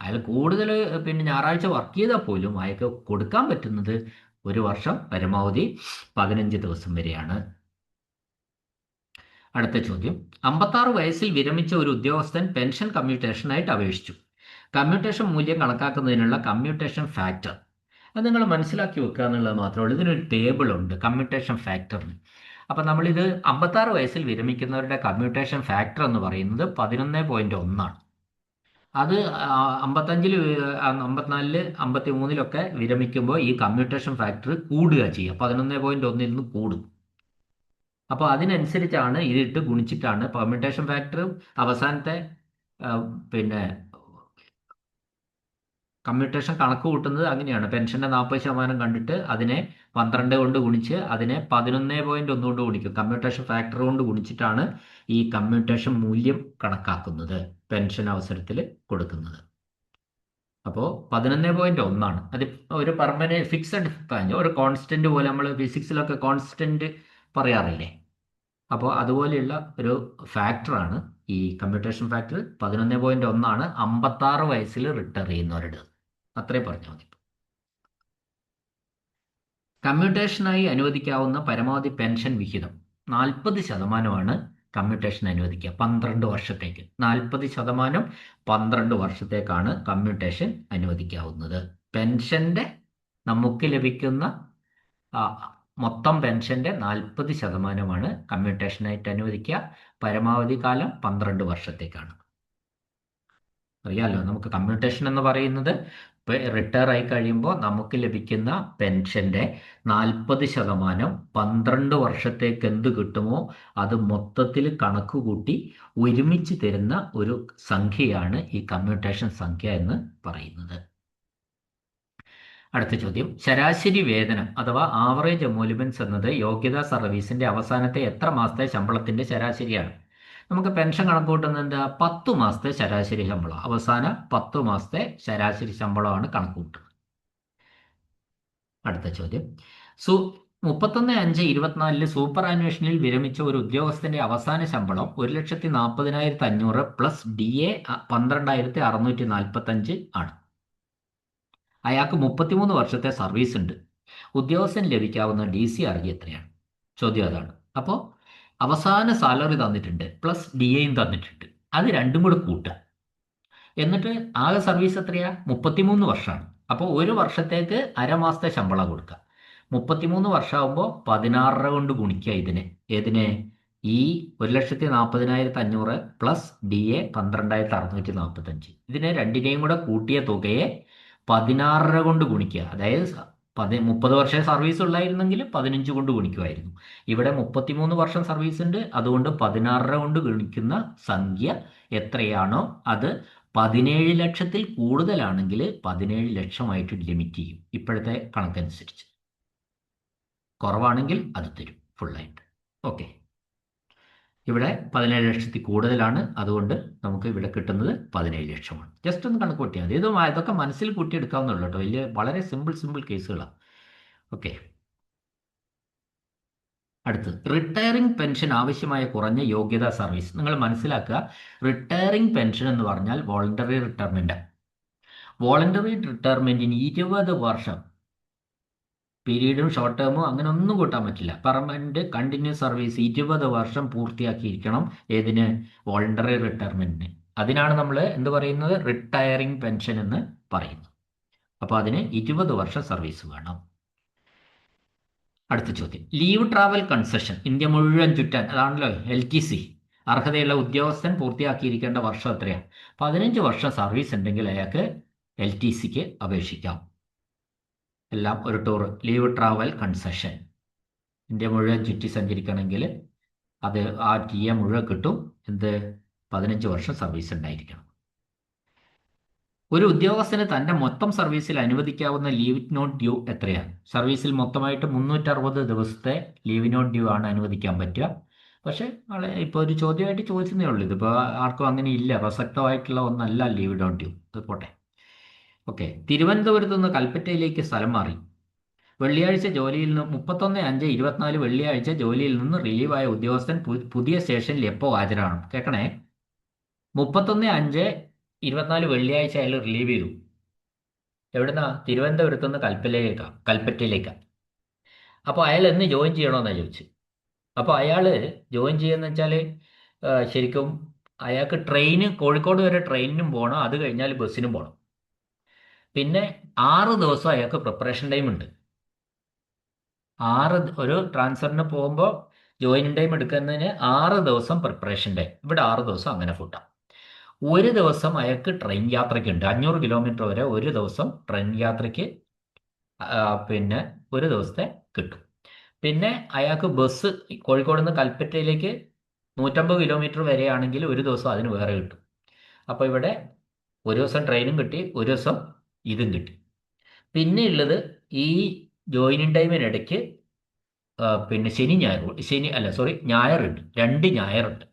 അയാൾ കൂടുതൽ പിന്നെ ഞായറാഴ്ച വർക്ക് ചെയ്താൽ പോലും അയാൾക്ക് കൊടുക്കാൻ പറ്റുന്നത് ഒരു വർഷം, പരമാവധി 15 ദിവസം വരെയാണ്. അടുത്ത ചോദ്യം, 56 വയസ്സിൽ വിരമിച്ച ഒരു ഉദ്യോഗസ്ഥൻ പെൻഷൻ കമ്മ്യൂട്ടേഷനായിട്ട് അപേക്ഷിച്ചു. കമ്മ്യൂട്ടേഷൻ മൂല്യം കണക്കാക്കുന്നതിനുള്ള കമ്മ്യൂട്ടേഷൻ ഫാക്ടർ അത് നിങ്ങൾ മനസ്സിലാക്കി വെക്കുക എന്നുള്ളത് മാത്രമേ ഉള്ളൂ. ഇതിനൊരു ടേബിൾ ഉണ്ട് കമ്മ്യൂട്ടേഷൻ ഫാക്ടറിന്. അപ്പം നമ്മളിത് 56 വയസ്സിൽ വിരമിക്കുന്നവരുടെ കമ്മ്യൂട്ടേഷൻ ഫാക്ടർ എന്ന് പറയുന്നത് 11.1 ആണ്. അത് 55-ൽ 54-ൽ 53-ലൊക്കെ വിരമിക്കുമ്പോൾ ഈ കമ്മ്യൂട്ടേഷൻ ഫാക്ടർ കൂടുക ചെയ്യുക, 11.1 നിന്ന് കൂടും. അപ്പോൾ അതിനനുസരിച്ചാണ് ഇതിട്ട് ഗുണിച്ചിട്ടാണ് കമ്മ്യൂട്ടേഷൻ ഫാക്ടർ അവസാനത്തെ പിന്നെ കമ്മ്യൂട്ടേഷൻ കണക്ക് കൂട്ടുന്നത് അങ്ങനെയാണ്. പെൻഷൻ്റെ 40% കണ്ടിട്ട് അതിനെ 12 കൊണ്ട് ഗുണിച്ച് അതിനെ 11.1 കൊണ്ട് ഗുണിക്കും. കമ്മ്യൂട്ടേഷൻ ഫാക്ടർ കൊണ്ട് ഗുണിച്ചിട്ടാണ് ഈ കമ്മ്യൂട്ടേഷൻ മൂല്യം കണക്കാക്കുന്നത്, പെൻഷൻ അവസരത്തിൽ കൊടുക്കുന്നത്. അപ്പോൾ 11.1 ആണ്. അത് ഒരു പെർമനന്റ് ഫിക്സഡ് വാല്യൂ, ഒരു കോൺസ്റ്റന്റ് പോലെ. നമ്മൾ ഫിസിക്സിലൊക്കെ കോൺസ്റ്റന്റ് പറയാറില്ലേ? അപ്പോൾ അതുപോലെയുള്ള ഒരു ഫാക്ടറാണ് ഈ കമ്മ്യൂട്ടേഷൻ ഫാക്ടർ. 11.1 ആണ് 56 വയസ്സിൽ റിട്ടയർ ചെയ്യുന്നവരുടെ. അത്രയും പറഞ്ഞാൽ മതി. കമ്മ്യൂട്ടേഷനായി അനുവദിക്കാവുന്ന പരമാവധി പെൻഷൻ വിഹിതം 40% കമ്മ്യൂട്ടേഷൻ അനുവദിക്കുക 12 വർഷത്തേക്ക്. 40% 12 വർഷത്തേക്കാണ് കമ്മ്യൂട്ടേഷൻ അനുവദിക്കാവുന്നത്. പെൻഷൻ്റെ നമുക്ക് ലഭിക്കുന്ന മൊത്തം പെൻഷൻ്റെ 40% കമ്മ്യൂട്ടേഷനായിട്ട് അനുവദിക്കുക. പരമാവധി കാലം 12 വർഷത്തേക്കാണ്. അറിയാമല്ലോ, നമുക്ക് കമ്മ്യൂട്ടേഷൻ എന്ന് പറയുന്നത് റിട്ടയർ ആയി കഴിയുമ്പോൾ നമുക്ക് ലഭിക്കുന്ന പെൻഷൻ്റെ 40% 12 വർഷത്തേക്ക് എന്ത് കിട്ടുമോ അത് മൊത്തത്തിൽ കണക്ക് കൂട്ടി ഒരുമിച്ച് തരുന്ന ഒരു സംഖ്യയാണ് ഈ കമ്മ്യൂട്ടേഷൻ സംഖ്യ എന്ന് പറയുന്നത്. അടുത്ത ചോദ്യം, ശരാശരി വേതനം അഥവാ ആവറേജ് എമോലുമെന്റ്സ് എന്നത് യോഗ്യതാ സർവീസിന്റെ അവസാനത്തെ എത്ര മാസത്തെ ശമ്പളത്തിന്റെ ശരാശരിയാണ്? നമുക്ക് പെൻഷൻ കണക്ക് കൂട്ടുന്നത് എന്താ? 10 മാസത്തെ ശരാശരി ശമ്പളം. അവസാന 10 മാസത്തെ ശരാശരി ശമ്പളമാണ് കണക്ക് കൂട്ടുന്നത്. അടുത്ത ചോദ്യം, 31/5/24 സൂപ്പർ ആനുവേഷനിൽ വിരമിച്ച ഒരു ഉദ്യോഗസ്ഥന്റെ അവസാന ശമ്പളം 1,40,500 പ്ലസ് DA 12,645 ആണ്. അയാൾക്ക് 33 വർഷത്തെ സർവീസ് ഉണ്ട്. ഉദ്യോഗസ്ഥന് ലഭിക്കാവുന്ന DCRG എത്രയാണ്? ചോദ്യം അതാണ്. അപ്പോൾ അവസാന സാലറി തന്നിട്ടുണ്ട്, പ്ലസ് DAയും തന്നിട്ടുണ്ട്. അത് രണ്ടും കൂടെ കൂട്ടുക. എന്നിട്ട് ആകെ സർവീസ് എത്രയാ? 33 വർഷമാണ്. അപ്പോൾ ഒരു വർഷത്തേക്ക് അരമാസത്തെ ശമ്പളം കൊടുക്കുക. 33 വർഷമാകുമ്പോൾ 16 കൊണ്ട് ഗുണിക്കുക ഏതിനെ? ഈ 1,40,500 പ്ലസ് DA 12,645. ഇതിനെ രണ്ടിനെയും കൂടെ കൂട്ടിയ തുകയെ 16 കൊണ്ട് ഗുണിക്കുക. അതായത് 30 വർഷം സർവീസ് ഉള്ളായിരുന്നെങ്കിൽ 15 കൊണ്ട് ഗുണിക്കുമായിരുന്നു. ഇവിടെ 33 വർഷം സർവീസ് ഉണ്ട്, അതുകൊണ്ട് 16 കൊണ്ട് ഗുണിക്കുന്ന സംഖ്യ എത്രയാണോ അത് 17 ലക്ഷത്തിൽ കൂടുതലാണെങ്കിൽ 17 ലക്ഷമായിട്ട് ലിമിറ്റ് ചെയ്യും ഇപ്പോഴത്തെ കണക്കനുസരിച്ച്. കുറവാണെങ്കിൽ അത് തരും ഫുള്ളായിട്ട്. ഓക്കെ, ഇവിടെ 17 ലക്ഷത്തിൽ കൂടുതലാണ്, അതുകൊണ്ട് നമുക്ക് ഇവിടെ കിട്ടുന്നത് 17 ലക്ഷമാണ്. ജസ്റ്റ് ഒന്ന് കണക്ക് കൂട്ടിയാൽ മതി. ഇതൊക്കെ മനസ്സിൽ കൂട്ടിയെടുക്കാവുന്നുള്ളൂ കേട്ടോ. വളരെ സിമ്പിൾ കേസുകളാണ്. ഓക്കെ, അടുത്ത് റിട്ടയറിംഗ് പെൻഷൻ ആവശ്യമായ കുറഞ്ഞ യോഗ്യതാ സർവീസ്. നിങ്ങൾ മനസ്സിലാക്കുക, റിട്ടയറിംഗ് പെൻഷൻ എന്ന് പറഞ്ഞാൽ വോളണ്ടറി റിട്ടയർമെന്റ്. വോളണ്ടറി റിട്ടയർമെന്റിന് 20 വർഷം പീരീഡും ഷോർട്ട് ടേമും അങ്ങനെ ഒന്നും കൂട്ടാൻ പറ്റില്ല. പെർമനന്റ് കണ്ടിന്യൂസ് സർവീസ് 20 വർഷം പൂർത്തിയാക്കിയിരിക്കണം. ഏതിന്? വോളണ്ടറി റിട്ടയർമെന്റിന്. അതിനാണ് നമ്മൾ എന്ത് പറയുന്നത്? റിട്ടയറിംഗ് പെൻഷൻ എന്ന് പറയുന്നത്. അപ്പോൾ അതിന് 20 വർഷം സർവീസ് വേണം. അടുത്ത ചോദ്യം, ലീവ് ട്രാവൽ കൺസെഷൻ ഇന്ത്യ മുഴുവൻ ചുറ്റാൻ, അതാണല്ലോ LTC, അർഹതയുള്ള ഉദ്യോഗസ്ഥൻ പൂർത്തിയാക്കിയിരിക്കേണ്ട വർഷം എത്രയാണ്? 15 വർഷം സർവീസ് ഉണ്ടെങ്കിൽ അയാൾക്ക് LTCക്ക് അപേക്ഷിക്കാം. എല്ലാം ഒരു tour. Leave travel concession India മുഴുവൻ ചുറ്റി സഞ്ചരിക്കണമെങ്കിൽ അത് ആ TA മുഴുവൻ കിട്ടും. 15 വർഷം സർവീസ് ഉണ്ടായിരിക്കണം. ഒരു ഉദ്യോഗസ്ഥന് തൻ്റെ മൊത്തം സർവീസിൽ അനുവദിക്കാവുന്ന ലീവ് നോട്ട് ഡ്യൂ എത്രയാണ്? സർവീസിൽ മൊത്തമായിട്ട് 360 ദിവസത്തെ ലീവ് നോട്ട് ഡ്യൂ ആണ് അനുവദിക്കാൻ പറ്റുക. പക്ഷെ ഇപ്പോൾ ഒരു ചോദ്യമായിട്ട് ചോദിച്ചതേ ഉള്ളൂ. ഇതിപ്പോൾ ആർക്കും അങ്ങനെ ഇല്ല, പ്രസക്തമായിട്ടുള്ള ഒന്നല്ല ലീവ് ഡോൺ ഡ്യൂ. അത് പോട്ടെ. ഓക്കെ. തിരുവനന്തപുരത്ത് നിന്ന് കൽപ്പറ്റയിലേക്ക് സ്ഥലം മാറി. വെള്ളിയാഴ്ച ജോലിയിൽ നിന്ന് 31/5/24 വെള്ളിയാഴ്ച ജോലിയിൽ നിന്ന് റിലീവായ ഉദ്യോഗസ്ഥൻ പുതിയ സ്റ്റേഷനിൽ എപ്പോൾ ഹാജരാകണം? കേൾക്കണേ. 31/5/24 വെള്ളിയാഴ്ച അയാൾ റിലീവ് ചെയ്തു. എവിടുന്നാ? തിരുവനന്തപുരത്ത് നിന്ന് കൽപ്പറ്റയിലേക്കാ. അപ്പോൾ അയാൾ എന്ന് ജോയിൻ ചെയ്യണമെന്നാണ് ചോദിച്ചു. അപ്പോൾ അയാൾ ജോയിൻ ചെയ്യുന്ന വെച്ചാൽ ശരിക്കും അയാൾക്ക് കോഴിക്കോട് വരെ ട്രെയിനിനും പോകണം, അത് കഴിഞ്ഞാൽ ബസ്സിനും പോകണം. പിന്നെ 6 ദിവസം അയാൾക്ക് പ്രിപ്പറേഷൻ ടൈം ഉണ്ട്. ഒരു ട്രാൻസ്ഫറിന് പോകുമ്പോൾ ജോയിനിങ് ടൈം എടുക്കുന്നതിന് 6 ദിവസം പ്രിപ്പറേഷൻ ടൈം. ഇവിടെ 6 ദിവസം അങ്ങനെ കൂട്ടാം. ഒരു ദിവസം അയാൾക്ക് ട്രെയിൻ യാത്രയ്ക്കുണ്ട്. 500 കിലോമീറ്റർ വരെ ഒരു ദിവസം ട്രെയിൻ യാത്രയ്ക്ക് പിന്നെ ഒരു ദിവസത്തെ കിട്ടും. പിന്നെ അയാൾക്ക് ബസ് കോഴിക്കോട് നിന്ന് കൽപ്പറ്റയിലേക്ക് 150 കിലോമീറ്റർ വരെയാണെങ്കിൽ ഒരു ദിവസം അതിന് വേറെ കിട്ടും. അപ്പോൾ ഇവിടെ ഒരു ദിവസം ട്രെയിനും കിട്ടി, ഒരു ദിവസം ഇതും കിട്ടി. പിന്നെ ഉള്ളത് ഈ ജോയിനിങ് ടൈമിനിടയ്ക്ക് പിന്നെ ഞായറുണ്ട്. 2 ഞായറുണ്ട്.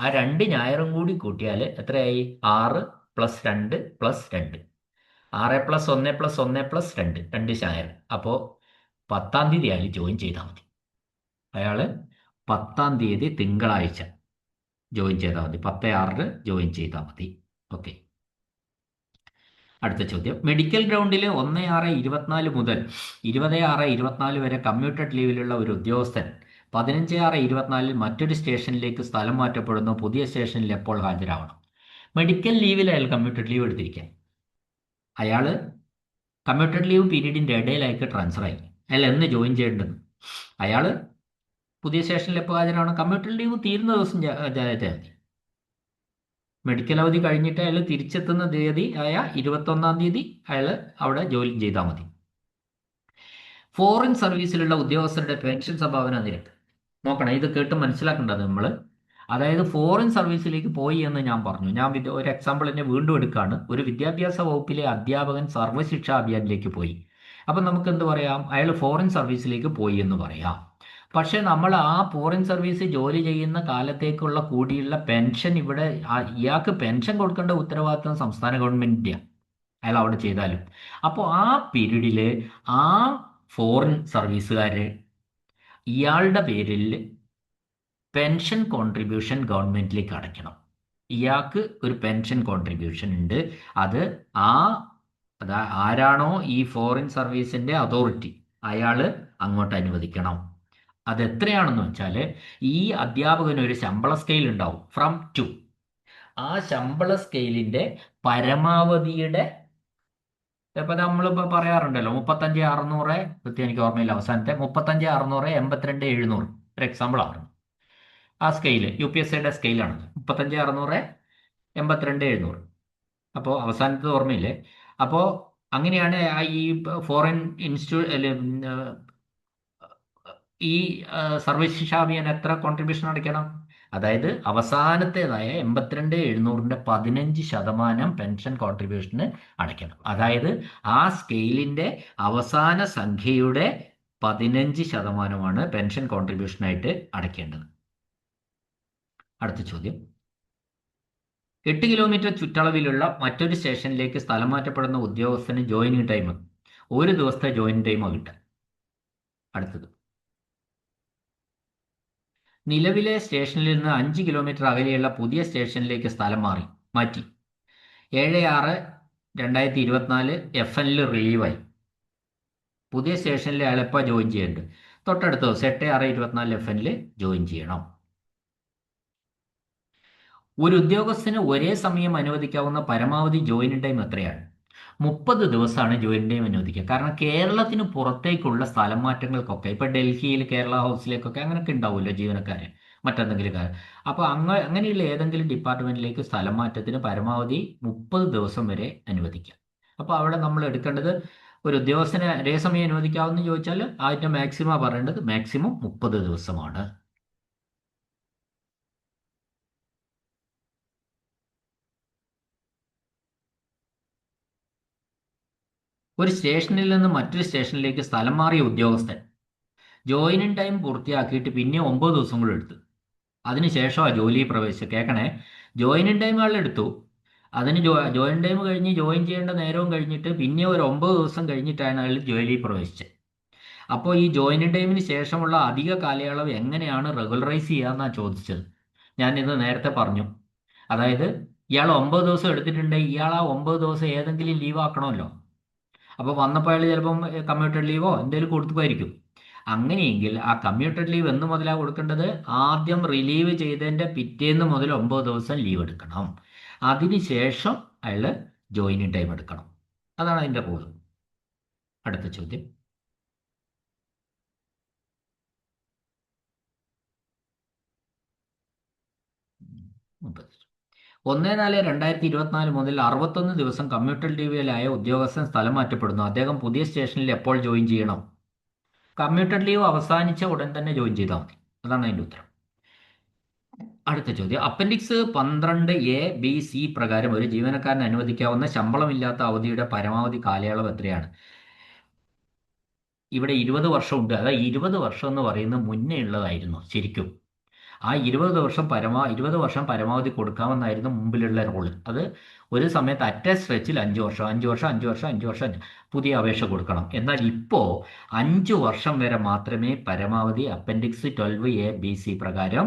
ആ 2 ഞായറും കൂടി കൂട്ടിയാൽ എത്രയായി? 6 + 2 + 2. 6 + 1 + 1 + 2, 2 ഞായർ. അപ്പോൾ 10-ാം തീയതി അയാൾ ജോയിൻ ചെയ്താൽ മതി. അയാൾ 10-ാം തീയതി തിങ്കളാഴ്ച ജോയിൻ ചെയ്താൽ മതി. 10/6 ജോയിൻ ചെയ്താൽ മതി. ഓക്കെ. അടുത്ത ചോദ്യം. മെഡിക്കൽ ഗ്രൗണ്ടിൽ 1/6/24 മുതൽ 20/6/24 വരെ കമ്മ്യൂട്ടഡ് ലീവിലുള്ള ഒരു ഉദ്യോഗസ്ഥൻ 15/6/24 മറ്റൊരു സ്റ്റേഷനിലേക്ക് സ്ഥലം മാറ്റപ്പെടുന്നു. പുതിയ സ്റ്റേഷനിൽ എപ്പോൾ ഹാജരാവണം? മെഡിക്കൽ ലീവിൽ അയാൾ കമ്മ്യൂട്ടഡ് ലീവ് എടുത്തിരിക്കാം. അയാൾ കമ്മ്യൂട്ടഡ് ലീവ് പീരീഡിൻ്റെ ഇടയിലേക്ക് ട്രാൻസ്ഫർ ആയി. അയാൾ എന്ന് ജോയിൻ ചെയ്യേണ്ടത്? അയാൾ പുതിയ സ്റ്റേഷനിൽ എപ്പോൾ ഹാജരാവണം? കമ്മ്യൂട്ടഡ് ലീവ് തീരുന്ന ദിവസം ചെയ്താൽ മതി. മെഡിക്കൽ അവധി കഴിഞ്ഞിട്ട് അയാൾ തിരിച്ചെത്തുന്ന തീയതി ആയ 21-ാം തീയതി അയാൾ അവിടെ ജോലി ചെയ്താൽ മതി. ഫോറിൻ സർവീസിലുള്ള ഉദ്യോഗസ്ഥരുടെ പെൻഷൻ സംഭാവന നിരക്ക് നോക്കണം. ഇത് കേട്ട് മനസ്സിലാക്കേണ്ടത് നമ്മൾ. അതായത് ഫോറിൻ സർവീസിലേക്ക് പോയി എന്ന് ഞാൻ പറഞ്ഞു. ഒരു എക്സാമ്പിൾ എന്നെ വീണ്ടും എടുക്കുകയാണ്. ഒരു വിദ്യാഭ്യാസ വകുപ്പിലെ അധ്യാപകൻ സർവ്വശിക്ഷാ അഭിയാനിലേക്ക് പോയി. അപ്പം നമുക്ക് എന്ത് പറയാം? അയാൾ ഫോറിൻ സർവീസിലേക്ക് പോയി എന്ന് പറയാം. പക്ഷെ നമ്മൾ ആ ഫോറിൻ സർവീസ് ജോലി ചെയ്യുന്ന കാലത്തേക്കുള്ള കൂടിയുള്ള പെൻഷൻ ഇവിടെ ഇയാൾക്ക് പെൻഷൻ കൊടുക്കേണ്ട ഉത്തരവാദിത്വം സംസ്ഥാന ഗവൺമെൻറ്റിൻ്റെയാണ്, അയാൾ അവിടെ ചെയ്താലും. അപ്പോൾ ആ പീരീഡിൽ ആ ഫോറിൻ സർവീസുകാർ ഇയാളുടെ പേരിൽ പെൻഷൻ കോൺട്രിബ്യൂഷൻ ഗവൺമെൻറ്റിലേക്ക് അടയ്ക്കണം. ഇയാൾക്ക് ഒരു പെൻഷൻ കോൺട്രിബ്യൂഷൻ ഉണ്ട്. അത് ആരാണോ ഈ ഫോറിൻ സർവീസിൻ്റെ അതോറിറ്റി അയാൾ അങ്ങോട്ട് അനുവദിക്കണം. അതെത്രയാണെന്ന് വെച്ചാൽ ഈ അധ്യാപകന് ഒരു ശമ്പള സ്കെയിൽ ഉണ്ടാവും, ഫ്രം ടു. ആ ശമ്പള സ്കെയിലിൻ്റെ പരമാവധിയുടെ ഇപ്പം നമ്മളിപ്പോൾ പറയാറുണ്ടല്ലോ 35,600, കൃത്യം എനിക്ക് ഓർമ്മയില്ല അവസാനത്തെ, 35,600, 82,700 ഒരു എക്സാമ്പിളാണ്. ആ സ്കെയിൽ UPSCയുടെ സ്കെയിലാണ്. 35,600, 82,700. അപ്പോൾ അവസാനത്തെ ഓർമ്മയില്ലേ? അപ്പോൾ അങ്ങനെയാണ് ഈ ഫോറിൻ ഈ സർവശിക്ഷാഭിയാൻ എത്ര കോൺട്രിബ്യൂഷൻ അടയ്ക്കണം? അതായത് അവസാനത്തേതായ 82,700-ന്റെ 15% പെൻഷൻ കോൺട്രിബ്യൂഷന് അടയ്ക്കണം. അതായത് ആ സ്കെയിലിൻ്റെ അവസാന സംഖ്യയുടെ 15%മാണ് പെൻഷൻ കോൺട്രിബ്യൂഷനായിട്ട് അടയ്ക്കേണ്ടത്. അടുത്ത ചോദ്യം. 8 കിലോമീറ്റർ ചുറ്റളവിലുള്ള മറ്റൊരു സ്റ്റേഷനിലേക്ക് സ്ഥലം മാറ്റപ്പെടുന്ന ഉദ്യോഗസ്ഥന് ജോയിനിങ് ടൈം ഒരു ദിവസത്തെ ജോയിനിങ് ടൈമാണ് കിട്ടുക. അടുത്തത്. നിലവിലെ സ്റ്റേഷനിൽ നിന്ന് 5 കിലോമീറ്റർ അകലെയുള്ള പുതിയ സ്റ്റേഷനിലേക്ക് സ്ഥലം മാറ്റി 7/6/2024 FN-ൽ റിലീവായി. പുതിയ സ്റ്റേഷനിൽ അയാൾ എപ്പോൾ ജോയിൻ ചെയ്യേണ്ടത്? തൊട്ടടുത്ത ദിവസം 8/6/24 FN-ൽ ജോയിൻ ചെയ്യണം. ഒരു ഉദ്യോഗസ്ഥന് ഒരേ സമയം അനുവദിക്കാവുന്ന പരമാവധി ജോയിനിങ് ടൈം എത്രയാണ്? 30 ദിവസമാണ് ജോയിനിങ് ടൈം അനുവദിക്കുക. കാരണം കേരളത്തിന് പുറത്തേക്കുള്ള സ്ഥലം മാറ്റങ്ങൾക്കൊക്കെ ഇപ്പം ഡൽഹിയിൽ കേരള ഹൗസിലേക്കൊക്കെ അങ്ങനെയൊക്കെ ഉണ്ടാവുമല്ലോ ജീവനക്കാർ, മറ്റെന്തെങ്കിലും കാര്യം. അപ്പോൾ അങ്ങനെയുള്ള ഏതെങ്കിലും ഡിപ്പാർട്ട്മെൻറ്റിലേക്ക് സ്ഥലം മാറ്റത്തിന് പരമാവധി 30 ദിവസം വരെ അനുവദിക്കാം. അപ്പോൾ അവിടെ നമ്മൾ എടുക്കേണ്ടത് ഒരു ഉദ്യോഗസ്ഥനെ ഒരേ സമയം അനുവദിക്കാമെന്ന് ചോദിച്ചാൽ അതിൻ്റെ മാക്സിമം പറയേണ്ടത് മാക്സിമം 30 ദിവസമാണ്. ഒരു സ്റ്റേഷനിൽ നിന്ന് മറ്റൊരു സ്റ്റേഷനിലേക്ക് സ്ഥലം മാറിയ ഉദ്യോഗസ്ഥൻ ജോയിനിങ് ടൈം പൂർത്തിയാക്കിയിട്ട് പിന്നെ 9 ദിവസം കൂടെ എടുത്തു. അതിനുശേഷമാണ് ജോലിയിൽ പ്രവേശിച്ചത്. കേൾക്കണേ, ജോയിനിങ് ടൈം ആൾ എടുത്തു. അതിന് ജോയിൻ ടൈം കഴിഞ്ഞ് ജോയിൻ ചെയ്യേണ്ട നേരവും കഴിഞ്ഞിട്ട് പിന്നെ ഒരു 9 ദിവസം കഴിഞ്ഞിട്ടാണ് അയാൾ ജോലിയിൽ പ്രവേശിച്ചത്. അപ്പോൾ ഈ ജോയിനിങ് ടൈമിന് ശേഷമുള്ള അധിക കാലയളവ് എങ്ങനെയാണ് റെഗുലറൈസ് ചെയ്യാന്നാണ് ചോദിച്ചത്. ഞാനിത് നേരത്തെ പറഞ്ഞു. അതായത് ഇയാൾ 9 ദിവസം എടുത്തിട്ടുണ്ടെങ്കിൽ ഇയാൾ ആ 9 ദിവസം ഏതെങ്കിലും ലീവ് ആക്കണമല്ലോ. അപ്പോൾ വന്നപ്പോൾ അയാൾ ചിലപ്പം കമ്മ്യൂട്ടഡ് ലീവോ എന്തെങ്കിലും കൊടുക്കുമായിരിക്കും. അങ്ങനെയെങ്കിൽ ആ കമ്മ്യൂട്ടഡ് ലീവ് എന്ന് മുതലാണ് കൊടുക്കേണ്ടത്? ആദ്യം റിലീവ് ചെയ്തതിൻ്റെ പിറ്റേന്ന് മുതൽ 9 ദിവസം ലീവ് എടുക്കണം. അതിനുശേഷം അയാൾ ജോയിനിങ് ടൈം എടുക്കണം. അതാണ് അതിൻ്റെ റൂൾ. അടുത്ത ചോദ്യം. മുപ്പത്. 1/4/2024 മുതൽ 61 ദിവസം കമ്മ്യൂട്ടഡ് ലീവിലായ ഉദ്യോഗസ്ഥൻ സ്ഥലം മാറ്റപ്പെടുന്നു. അദ്ദേഹം പുതിയ സ്റ്റേഷനിൽ എപ്പോൾ ജോയിൻ ചെയ്യണം? കമ്മ്യൂട്ടഡ് ലീവ് അവസാനിച്ച ഉടൻ തന്നെ ജോയിൻ ചെയ്താൽ മതി. അതാണ് അതിൻ്റെ ഉത്തരം. അടുത്ത ചോദ്യം. അപ്പൻഡിക്സ് 12A, B, C പ്രകാരം ഒരു ജീവനക്കാരന് അനുവദിക്കാവുന്ന ശമ്പളമില്ലാത്ത അവധിയുടെ പരമാവധി കാലയളവ് എത്രയാണ്? ഇവിടെ 20 വർഷമുണ്ട്. അതായത് 20 വർഷം എന്ന് പറയുന്നത് മുന്നേ ഉള്ളതായിരുന്നു ശരിക്കും. ആ 20 വർഷം പരമാവധി കൊടുക്കാമെന്നായിരുന്നു മുമ്പിലുള്ള റോള്. അത് ഒരു സമയത്ത് അറ്റ് എ സ്ട്രെച്ചിൽ 5 വർഷം 5 വർഷം 5 വർഷം 5 വർഷം പുതിയ അപേക്ഷ കൊടുക്കണം. എന്നാൽ ഇപ്പോൾ 5 വർഷം വരെ മാത്രമേ പരമാവധി അപ്പൻഡിക്സ് 12A, B, C പ്രകാരം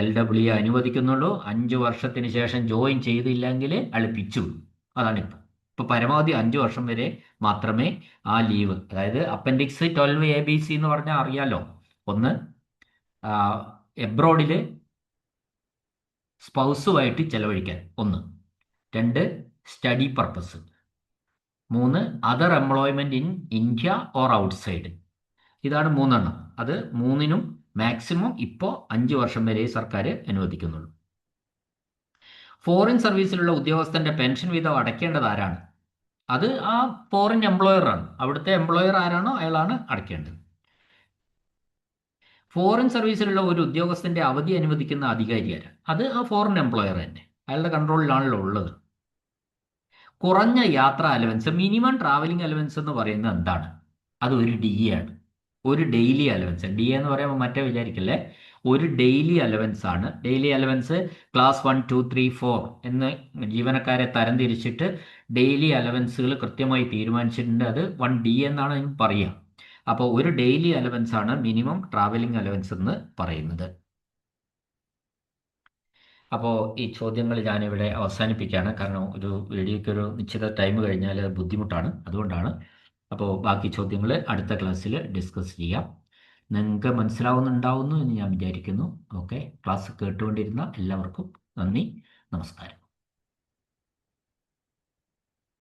LW അനുവദിക്കുന്നുള്ളൂ. 5 വർഷത്തിന് ശേഷം ജോയിൻ ചെയ്തില്ലെങ്കിൽ അയാൾ പിരിച്ചു വിടും. അതാണ് ഇപ്പോൾ പരമാവധി 5 വർഷം വരെ മാത്രമേ ആ ലീവ്, അതായത് അപ്പൻഡിക്സ് 12A, B, C എന്ന് പറഞ്ഞാൽ അറിയാലോ. ഒന്ന്, എബ്രോഡിൽ സ്പൗസുമായിട്ട് ചെലവഴിക്കാൻ. ഒന്ന്. 2, study purpose. 3, other employment in India or outside. ഇതാണ് 3 അത് 3നും മാക്സിമം ഇപ്പോൾ 5 വർഷം വരെ സർക്കാർ അനുവദിക്കുന്നുള്ളൂ. ഫോറിൻ സർവീസിലുള്ള ഉദ്യോഗസ്ഥന്റെ പെൻഷൻ വീതം അടയ്ക്കേണ്ടത് ആരാണ്? അത് ആ ഫോറിൻ എംപ്ലോയറാണ്. അവിടുത്തെ എംപ്ലോയർ ആരാണോ അയാളാണ് അടയ്ക്കേണ്ടത്. ഫോറിൻ സർവീസിലുള്ള ഒരു ഉദ്യോഗസ്ഥന്റെ അവധി അനുവദിക്കുന്ന അധികാരി ആരാ? അത് ആ ഫോറിൻ എംപ്ലോയർ തന്നെ, അയാളുടെ കൺട്രോളിലാണല്ലോ ഉള്ളത്. കുറഞ്ഞ യാത്രാ അലവൻസ്, മിനിമം ട്രാവലിംഗ് അലവൻസ് എന്ന് പറയുന്നത് എന്താണ്? അത് ഒരു DA ആണ്. ഒരു ഡെയിലി അലവൻസ്. DA എന്ന് പറയുമ്പോൾ മറ്റേ വിചാരിക്കല്ലേ, ഒരു ഡെയിലി അലവൻസ് ആണ്. ഡെയിലി അലവൻസ് ക്ലാസ് 1, 2, 3, 4 എന്ന് ജീവനക്കാരെ തരംതിരിച്ചിട്ട് ഡെയിലി അലവൻസുകൾ കൃത്യമായി തീരുമാനിച്ചിട്ടുണ്ട്. അത് 1D എന്നാണ് അതിന് പറയുക. അപ്പോൾ ഒരു ഡെയിലി അലവൻസ് ആണ് മിനിമം ട്രാവലിംഗ് അലവൻസ് എന്ന് പറയുന്നത്. അപ്പോൾ ഈ ചോദ്യങ്ങൾ ഞാനിവിടെ അവസാനിപ്പിക്കുകയാണ്. കാരണം ഒരു വീഡിയോയ്ക്ക് ഒരു നിശ്ചിത ടൈം കഴിഞ്ഞാൽ ബുദ്ധിമുട്ടാണ്. അതുകൊണ്ടാണ്. അപ്പോൾ ബാക്കി ചോദ്യങ്ങൾ അടുത്ത ക്ലാസ്സിൽ ഡിസ്കസ് ചെയ്യാം. നിങ്ങൾക്ക് മനസ്സിലാവുന്നുണ്ടാവുന്നു എന്ന് ഞാൻ വിചാരിക്കുന്നു. ഓക്കെ, ക്ലാസ് കേട്ടുകൊണ്ടിരുന്ന എല്ലാവർക്കും നന്ദി, നമസ്കാരം.